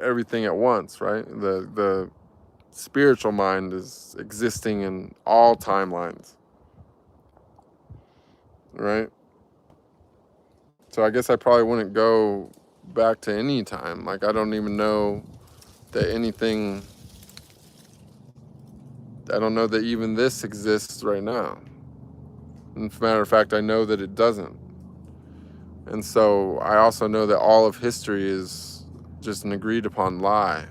everything at once, right? The spiritual mind is existing in all timelines, right? So I guess I probably wouldn't go back to any time. Like, I don't even know that anything, I don't know that even this exists right now. As a matter of fact, I know that it doesn't. And so I also know that all of history is just an agreed upon lie.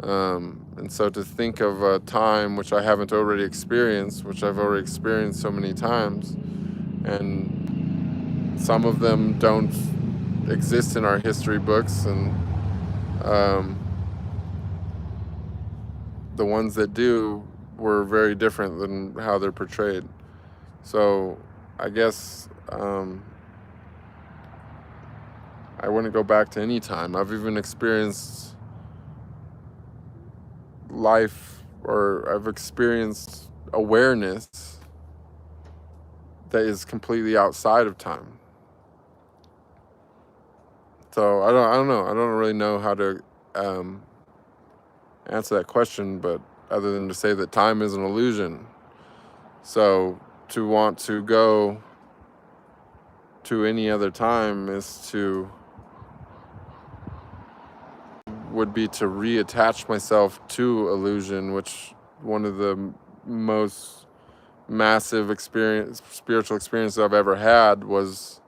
And so to think of a time which I haven't already experienced, which I've already experienced so many times, and some of them don't exist in our history books, and the ones that do were very different than how they're portrayed. So I guess I wouldn't go back to any time. I've even experienced life, or I've experienced awareness that is completely outside of time. So I don't know. I don't really know how to answer that question, but other than to say that time is an illusion. So to want to go to any other time would be to reattach myself to illusion, which one of the most massive spiritual experiences I've ever had was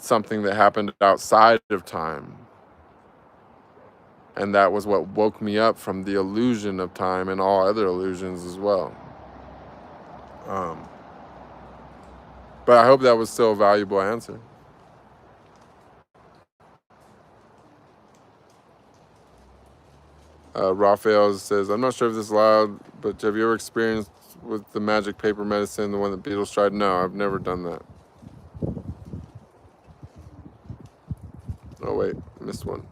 something that happened outside of time. And that was what woke me up from the illusion of time and all other illusions as well. But I hope that was still a valuable answer. Raphael says, I'm not sure if this is loud, but have you ever experienced with the magic paper medicine, the one that Beatles tried? No, I've never done that. Oh, wait, missed one.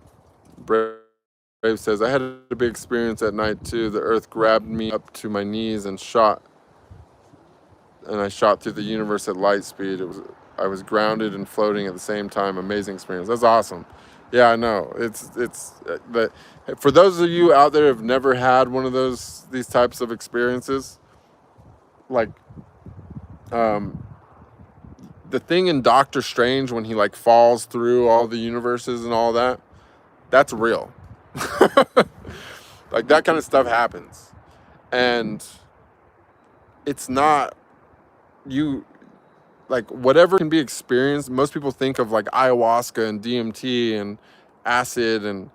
Brave says, I had a big experience at night too. The earth grabbed me up to my knees and I shot through the universe at light speed. I was grounded and floating at the same time. Amazing experience. That's awesome. Yeah, I know. But for those of you out there who've never had one of these types of experiences, like um, the thing in Doctor Strange when he like falls through all the universes and all that, that's real. Like that kind of stuff happens, and it's not you like whatever can be experienced. Most people think of like ayahuasca and DMT and acid and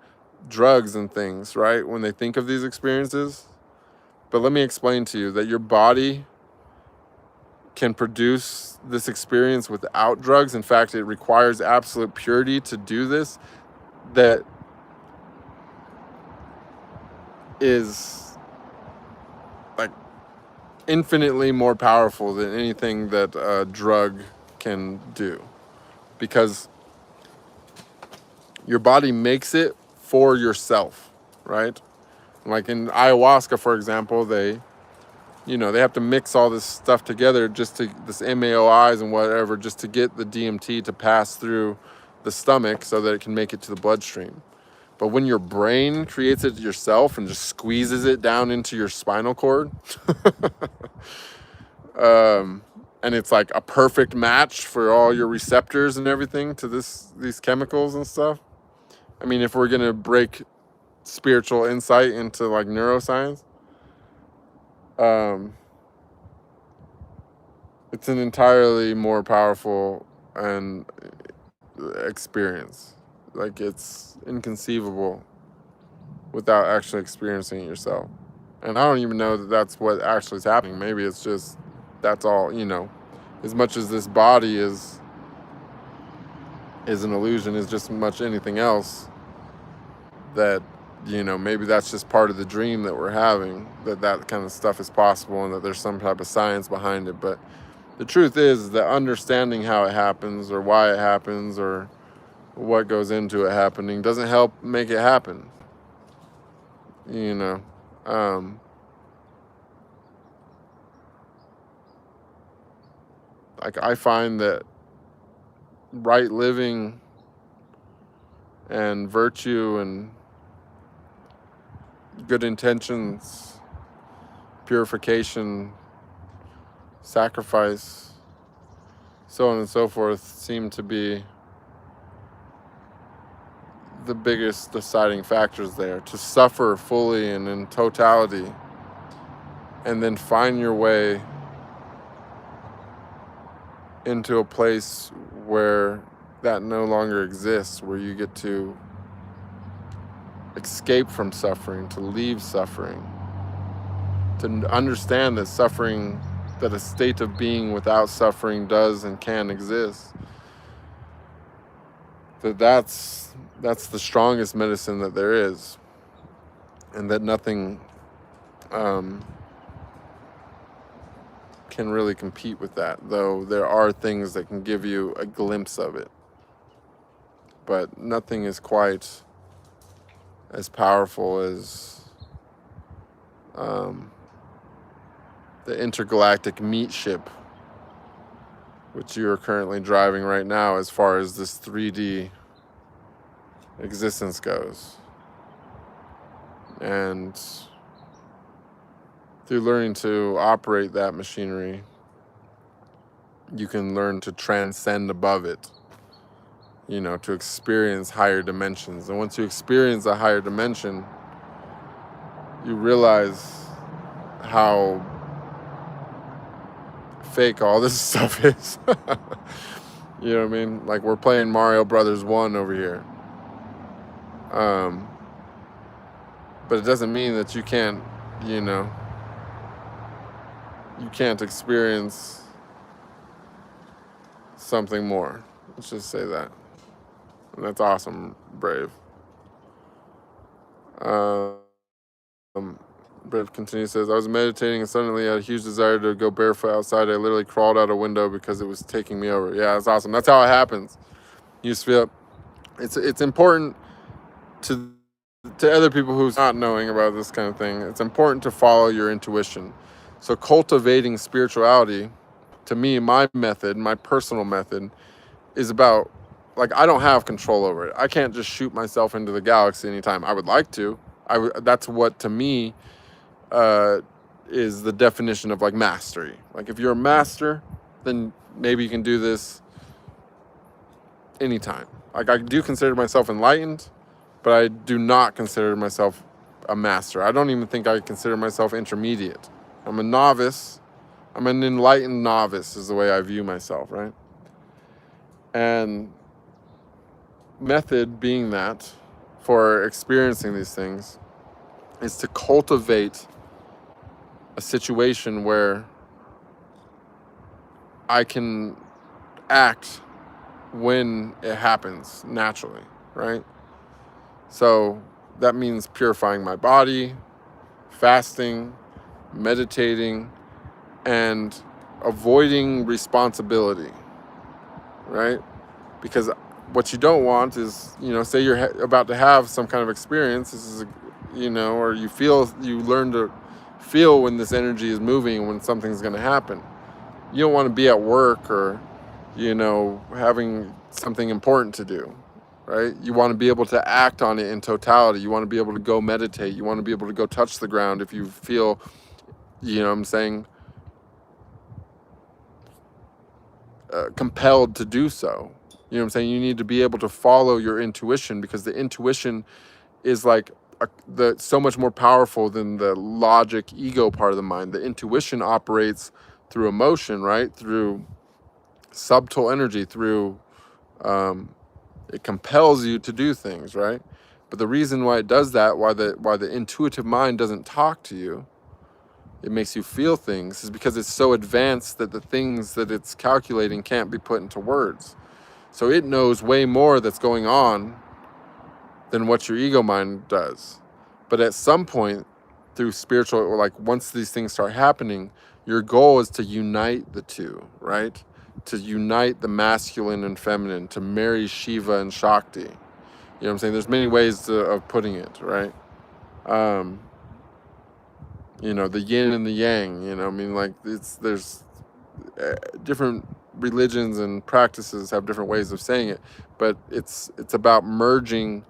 drugs and things, right? When they think of these experiences. But let me explain to you that your body can produce this experience without drugs. In fact, it requires absolute purity to do this. That is like infinitely more powerful than anything that a drug can do, because your body makes it for yourself, right? Like in ayahuasca, for example, they have to mix all this stuff together, just to this MAOIs and whatever, just to get the DMT to pass through the stomach so that it can make it to the bloodstream. But when your brain creates it yourself and just squeezes it down into your spinal cord, and it's like a perfect match for all your receptors and everything to these chemicals and stuff. I mean, if we're gonna break spiritual insight into like neuroscience, um, it's an entirely more powerful and experience. Like it's inconceivable without actually experiencing it yourself. And I don't even know that that's what actually is happening. Maybe it's just that's all. As much as this body is an illusion, is just much anything else. That maybe that's just part of the dream that we're having. That kind of stuff is possible, and that there's some type of science behind it. But the truth is that understanding how it happens, or why it happens, or what goes into it happening doesn't help make it happen. Like I find that right living and virtue and good intentions, purification, sacrifice, so on and so forth, seem to be the biggest deciding factors there. To suffer fully and in totality, and then find your way into a place where that no longer exists, where you get to escape from suffering, to leave suffering, to understand that suffering, that a state of being without suffering does and can exist. That's the strongest medicine that there is, and that nothing can really compete with that, though there are things that can give you a glimpse of it, but nothing is quite as powerful as the intergalactic meat ship, which you are currently driving right now, as far as this 3D existence goes. And through learning to operate that machinery, you can learn to transcend above it, to experience higher dimensions. And once you experience a higher dimension, you realize how fake all this stuff is. You know what I mean? Like we're playing Mario Brothers 1 over here. But it doesn't mean that you can't, you can't experience something more. Let's just say that. And that's awesome, Brave. Brave continues, says, I was meditating and suddenly I had a huge desire to go barefoot outside. I literally crawled out a window because it was taking me over. Yeah, that's awesome. That's how it happens. You just feel it's important to other people who's not knowing about this kind of thing. It's important to follow your intuition. So cultivating spirituality, to me, my method, my personal method, is about like, I don't have control over it. I can't just shoot myself into the galaxy anytime. I would like to. That's what, to me, uh, is the definition of like mastery. Like, if you're a master, then maybe you can do this anytime. Like, I do consider myself enlightened, but I do not consider myself a master. I don't even think I consider myself intermediate. I'm a novice. I'm an enlightened novice is the way I view myself, right? And method being that for experiencing these things is to cultivate a situation where I can act when it happens naturally, right? So that means purifying my body, fasting, meditating, and avoiding responsibility, right? Because what you don't want is, say you're about to have some kind of experience, this is, or you learn to feel when this energy is moving, when something's going to happen. You don't want to be at work or, having something important to do, right? You want to be able to act on it in totality. You want to be able to go meditate. You want to be able to go touch the ground if you feel, compelled to do so. You need to be able to follow your intuition, because the intuition is like so much more powerful than the logic ego part of the mind. The intuition operates through emotion, right? Through subtle energy, through it compels you to do things, right? But the reason why it does that, why the intuitive mind doesn't talk to you, it makes you feel things, is because it's so advanced that the things that it's calculating can't be put into words. So it knows way more that's going on than what your ego mind does. But at some point, through spiritual, or like once these things start happening, your goal is to unite the two, right? To unite the masculine and feminine, to marry Shiva and Shakti. You know what I'm saying? There's many ways of putting it, right? The yin and the yang, like there's different religions and practices have different ways of saying it, but it's about merging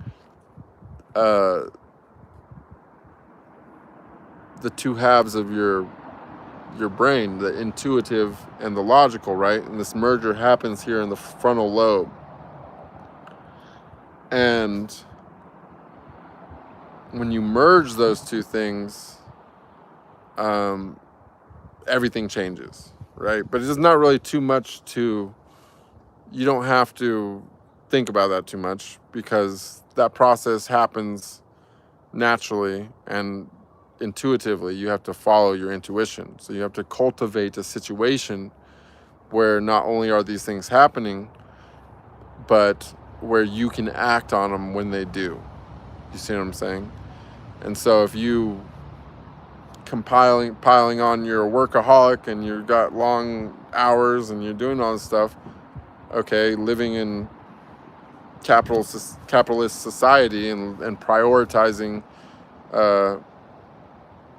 the two halves of your brain, the intuitive and the logical, right? And this merger happens here in the frontal lobe. And when you merge those two things, everything changes, right? But it's not really too much you don't have to think about that too much, because that process happens naturally and intuitively. You have to follow your intuition. So you have to cultivate a situation where not only are these things happening, but where you can act on them when they do. You see what I'm saying? And so if you piling on, you're a workaholic and you've got long hours and you're doing all this stuff, okay, living in capitalist society and prioritizing,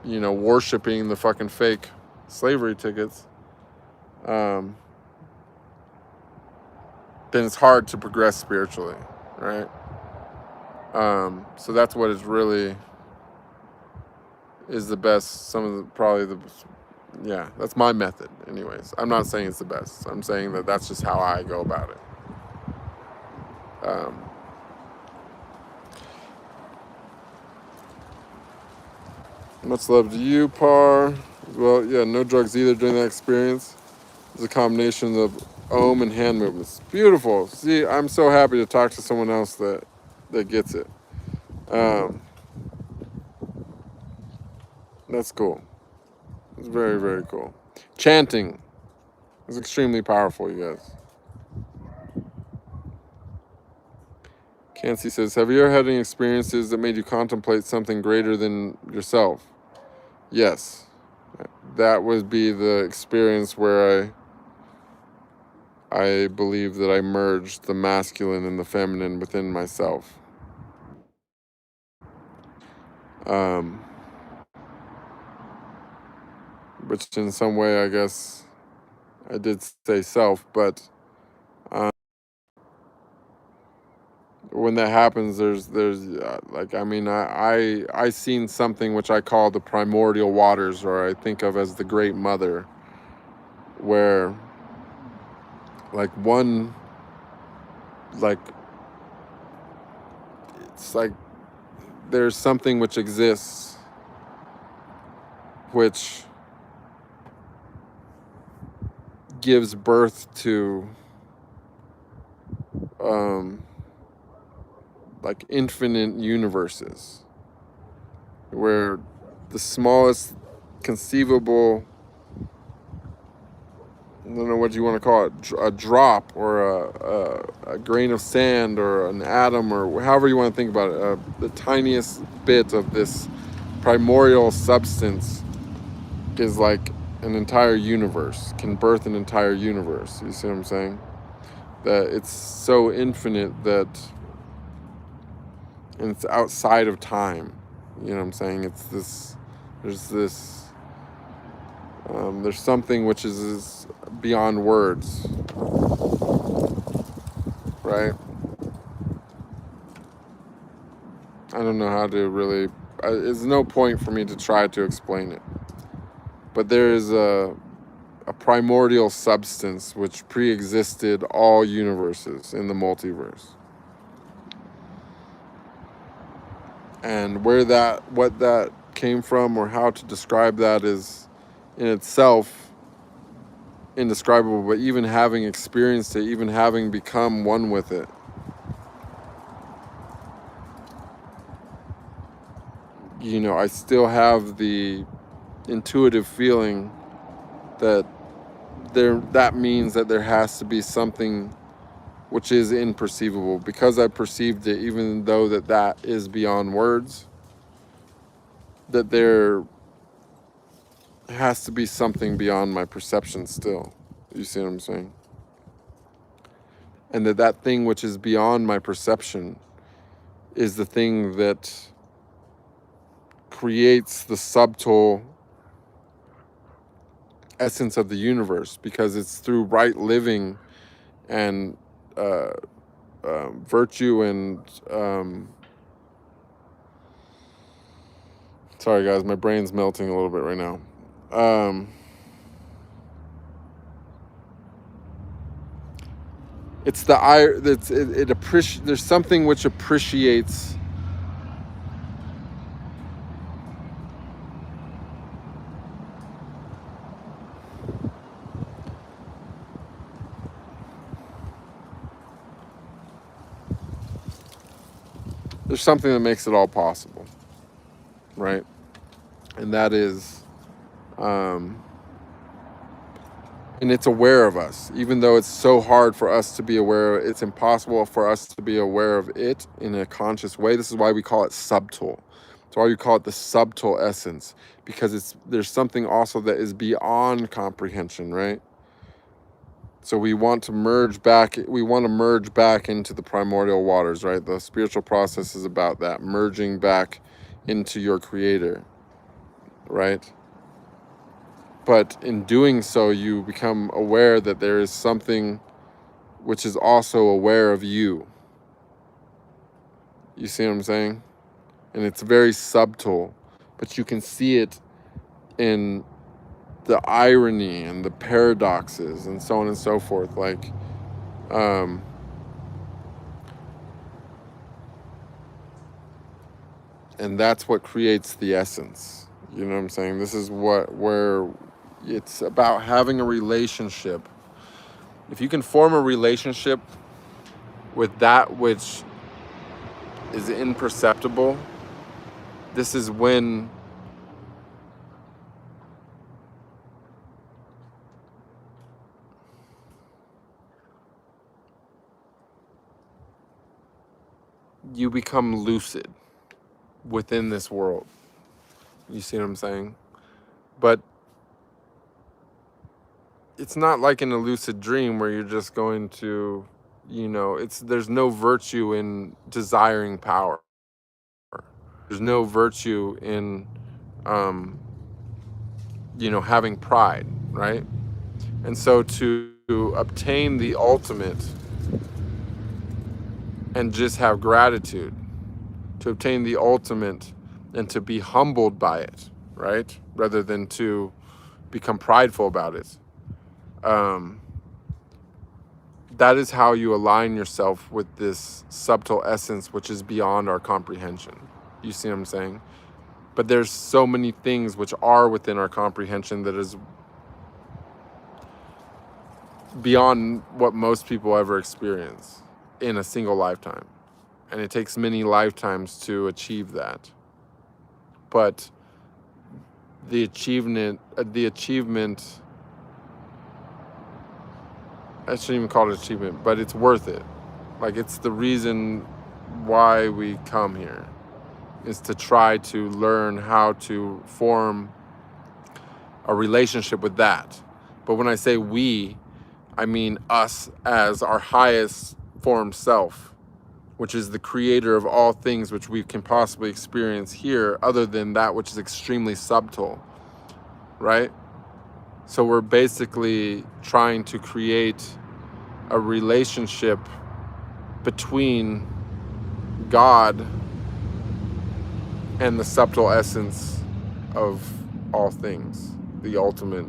worshiping the fucking fake slavery tickets, then it's hard to progress spiritually, right? So that's what is really is the best. That's my method anyways. I'm not saying it's the best. I'm saying that that's just how I go about it. Much love to you, Par. Well, yeah, no drugs either during that experience. It's a combination of Om and hand movements. Beautiful. See, I'm so happy to talk to someone else that gets it. That's cool. It's very, very cool. Chanting is extremely powerful, you guys. Cancy says, have you ever had any experiences that made you contemplate something greater than yourself? Yes. That would be the experience where I believe that I merged the masculine and the feminine within myself. Which in some way, I guess, I did say self, but when that happens, like, I mean, I seen something which I call the primordial waters, or I think of as the Great Mother, where like one, like, it's like there's something which exists which gives birth to um like infinite universes, where the smallest conceivable, I don't know what you want to call it, a drop or a grain of sand or an atom or however you want to think about it, the tiniest bit of this primordial substance is like an entire universe, can birth an entire universe. You see what I'm saying? That it's so infinite that, and it's outside of time. You know what I'm saying? It's this, there's this, there's something which is beyond words, right? I don't know how to really, there's no point for me to try to explain it. But there is a primordial substance which pre-existed all universes in the multiverse. And what that came from or how to describe that is in itself indescribable, but even having experienced it, even having become one with it, you know, I still have the intuitive feeling that that means that there has to be something which is imperceivable, because I perceived it, even though that is beyond words, that there has to be something beyond my perception still. You see what I'm saying? And that thing which is beyond my perception is the thing that creates the subtle essence of the universe, because it's through right living and virtue and sorry guys, my brain's melting a little bit right now. It's the there's something which appreciates there's something that makes it all possible, right? And that is and it's aware of us, even though it's so hard for us to be aware. It's impossible for us to be aware of it in a conscious way. This is why we call it subtle. That's why we call it the subtle essence, because there's something also that is beyond comprehension, right? So we want to merge back into the primordial waters, right? The spiritual process is about that, merging back into your creator, right? But in doing so, you become aware that there is something which is also aware of you. You see what I'm saying? And it's very subtle, but you can see it in the irony and the paradoxes and so on and so forth. Like, and that's what creates the essence. You know what I'm saying? This is where it's about having a relationship. If you can form a relationship with that which is imperceptible, this is when you become lucid within this world. You see what I'm saying? But it's not like in a lucid dream where you're just going to, you know, there's no virtue in desiring power. There's no virtue in, you know, having pride, right? And so to obtain the ultimate and just have gratitude, to obtain the ultimate and to be humbled by it, right? Rather than to become prideful about it. That is how you align yourself with this subtle essence, which is beyond our comprehension. You see what I'm saying? But there's so many things which are within our comprehension that is beyond what most people ever experience in a single lifetime. And it takes many lifetimes to achieve that. But the achievement, I shouldn't even call it achievement, but it's worth it. Like, it's the reason why we come here, is to try to learn how to form a relationship with that. But when I say we, I mean us as our highest form self, which is the creator of all things which we can possibly experience here, other than that which is extremely subtle, right? So we're basically trying to create a relationship between God and the subtle essence of all things, the ultimate,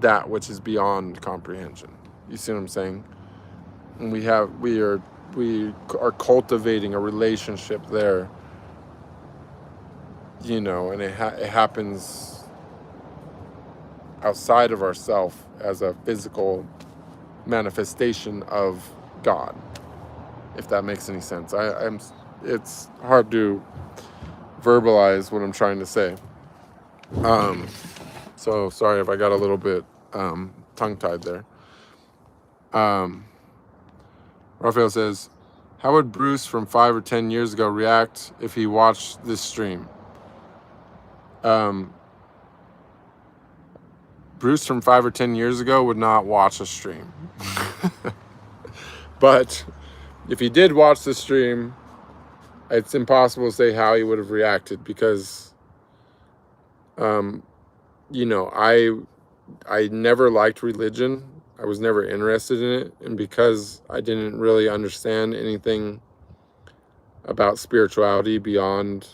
that which is beyond comprehension. You see what I'm saying? And we are cultivating a relationship there, and it happens outside of ourselves as a physical manifestation of God, if that makes any sense. It's hard to verbalize what I'm trying to say. So sorry if I got a little bit tongue-tied there. Raphael says, how would Bruce from 5 or 10 years ago react if he watched this stream? Bruce from 5 or 10 years ago would not watch a stream. But if he did watch the stream, it's impossible to say how he would have reacted, because, I never liked religion. I was never interested in it. And because I didn't really understand anything about spirituality beyond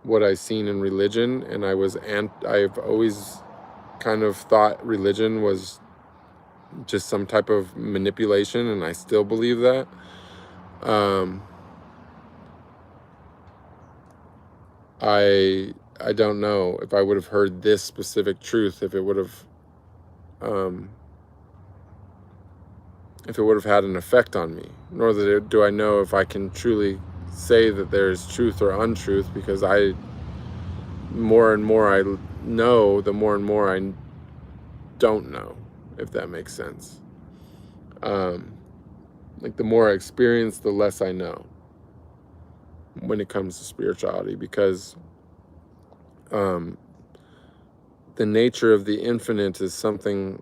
what I've seen in religion, and I've always kind of thought religion was just some type of manipulation, and I still believe that. I don't know if I would have heard this specific truth, if it would have had an effect on me. Nor do I know if I can truly say that there is truth or untruth, because more and more I know, the more and more I don't know, if that makes sense. Like, the more I experience, the less I know when it comes to spirituality, because the nature of the infinite is something,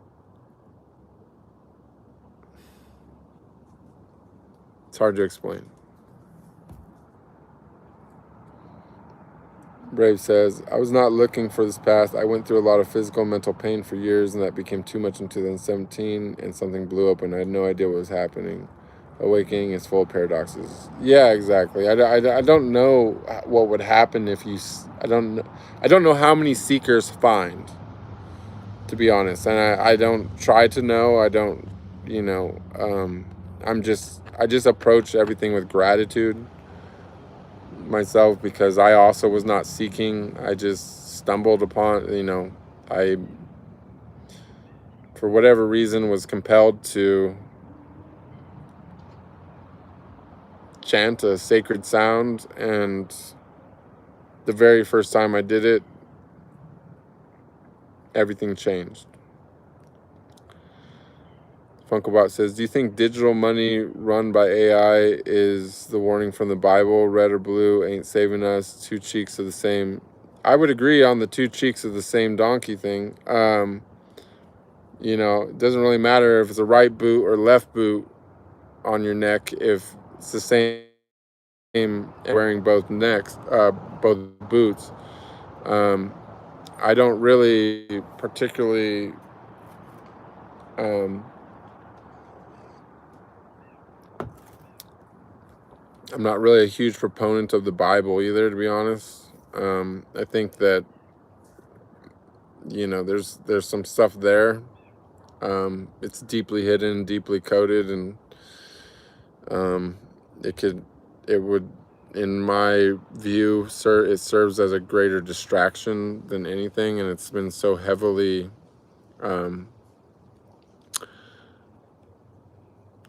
it's hard to explain. Brave says, I was not looking for this path. I went through a lot of physical and mental pain for years, and that became too much in 2017, and something blew open. I had no idea what was happening. Awakening is full of paradoxes. Yeah, exactly. I don't know what would happen if you... I don't know how many seekers find, to be honest. And I don't try to know. I don't, I just approach everything with gratitude myself, because I also was not seeking. I just stumbled upon, I, for whatever reason, was compelled to chant a sacred sound, and the very first time I did it, everything changed. Funkobot says, do you think digital money run by AI is the warning from the Bible? Red or blue ain't saving us. Two cheeks of the same. I would agree on the two cheeks of the same donkey thing. It doesn't really matter if it's a right boot or left boot on your neck, if it's the same wearing both boots. I don't really particularly I'm not really a huge proponent of the Bible either, to be honest. I think that, you know, there's some stuff there. It's deeply hidden, deeply coded, and um, it would, in my view, it serves as a greater distraction than anything, and it's been so heavily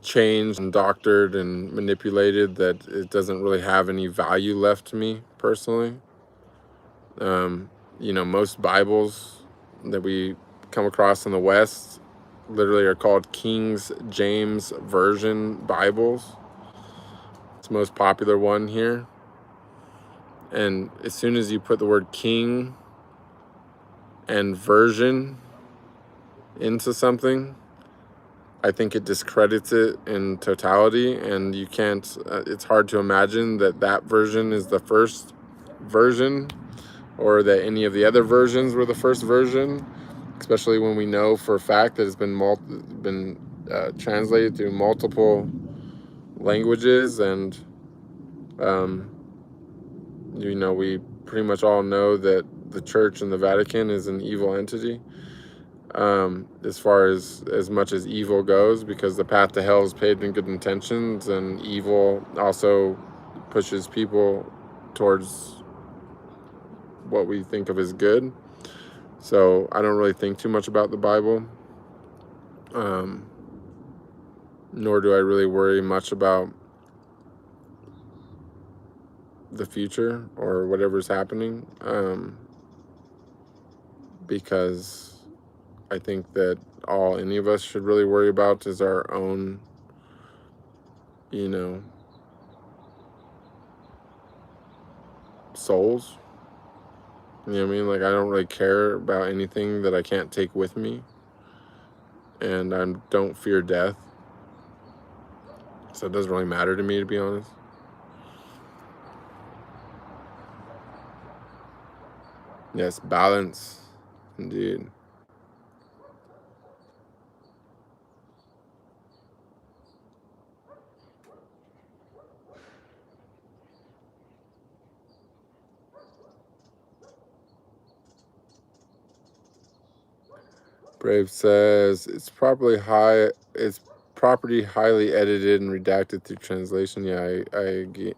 changed and doctored and manipulated that it doesn't really have any value left to me personally. You know, most Bibles that we come across in the West literally are called King James Version Bibles. It's the most popular one here. And as soon as you put the word king and version into something, I think it discredits it in totality, and you can't, it's hard to imagine that that version is the first version, or that any of the other versions were the first version, especially when we know for a fact that it's been translated through multiple languages, and you know, we pretty much all know that the Church and the Vatican is an evil entity, as far as much as evil goes, because the path to hell is paved in good intentions, and evil also pushes people towards what we think of as good. So I don't really think too much about the Bible, nor do I really worry much about the future or whatever's happening, because I think that all any of us should really worry about is our own, you know, souls. You know what I mean? Like, I don't really care about anything that I can't take with me, and I don't fear death, so it doesn't really matter to me, to be honest. Yes, balance, indeed. Brave says it's property highly edited and redacted through translation. Yeah, I agree.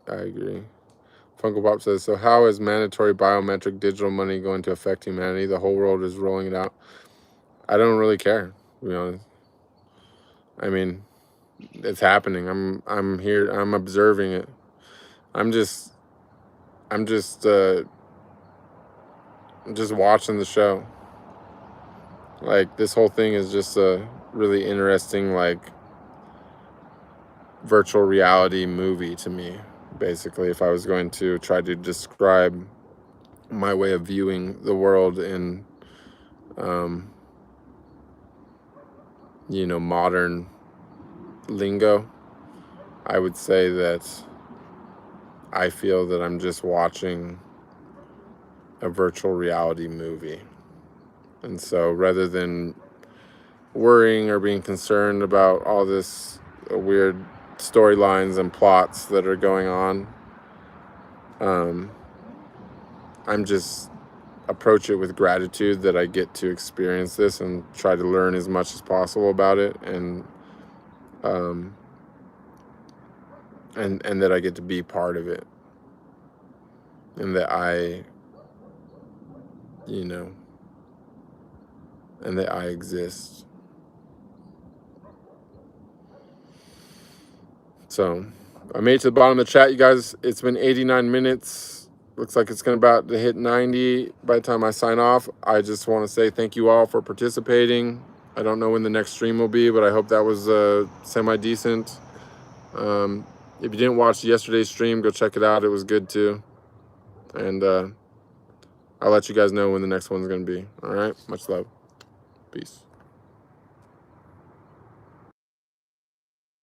Funko Pop says, so how is mandatory biometric digital money going to affect humanity? The whole world is rolling it out. I don't really care, to be honest. I mean, it's happening. I'm here. I'm observing it. I'm just watching the show. Like, this whole thing is just a really interesting, like, virtual reality movie to me, basically, if I was going to try to describe my way of viewing the world in, you know, modern lingo. I would say that I feel that I'm just watching a virtual reality movie. And so rather than worrying or being concerned about all this weird storylines and plots that are going on, I'm just approach it with gratitude that I get to experience this and try to learn as much as possible about it, and that I get to be part of it, and that you know, and that I exist. So I made it to the bottom of the chat, you guys. It's been 89 minutes. Looks like it's going to about to hit 90 by the time I sign off. I just want to say thank you all for participating. I don't know when the next stream will be, but I hope that was semi-decent. If you didn't watch yesterday's stream, go check it out. It was good too. And I'll let you guys know when the next one's going to be. All right? Much love. Peace.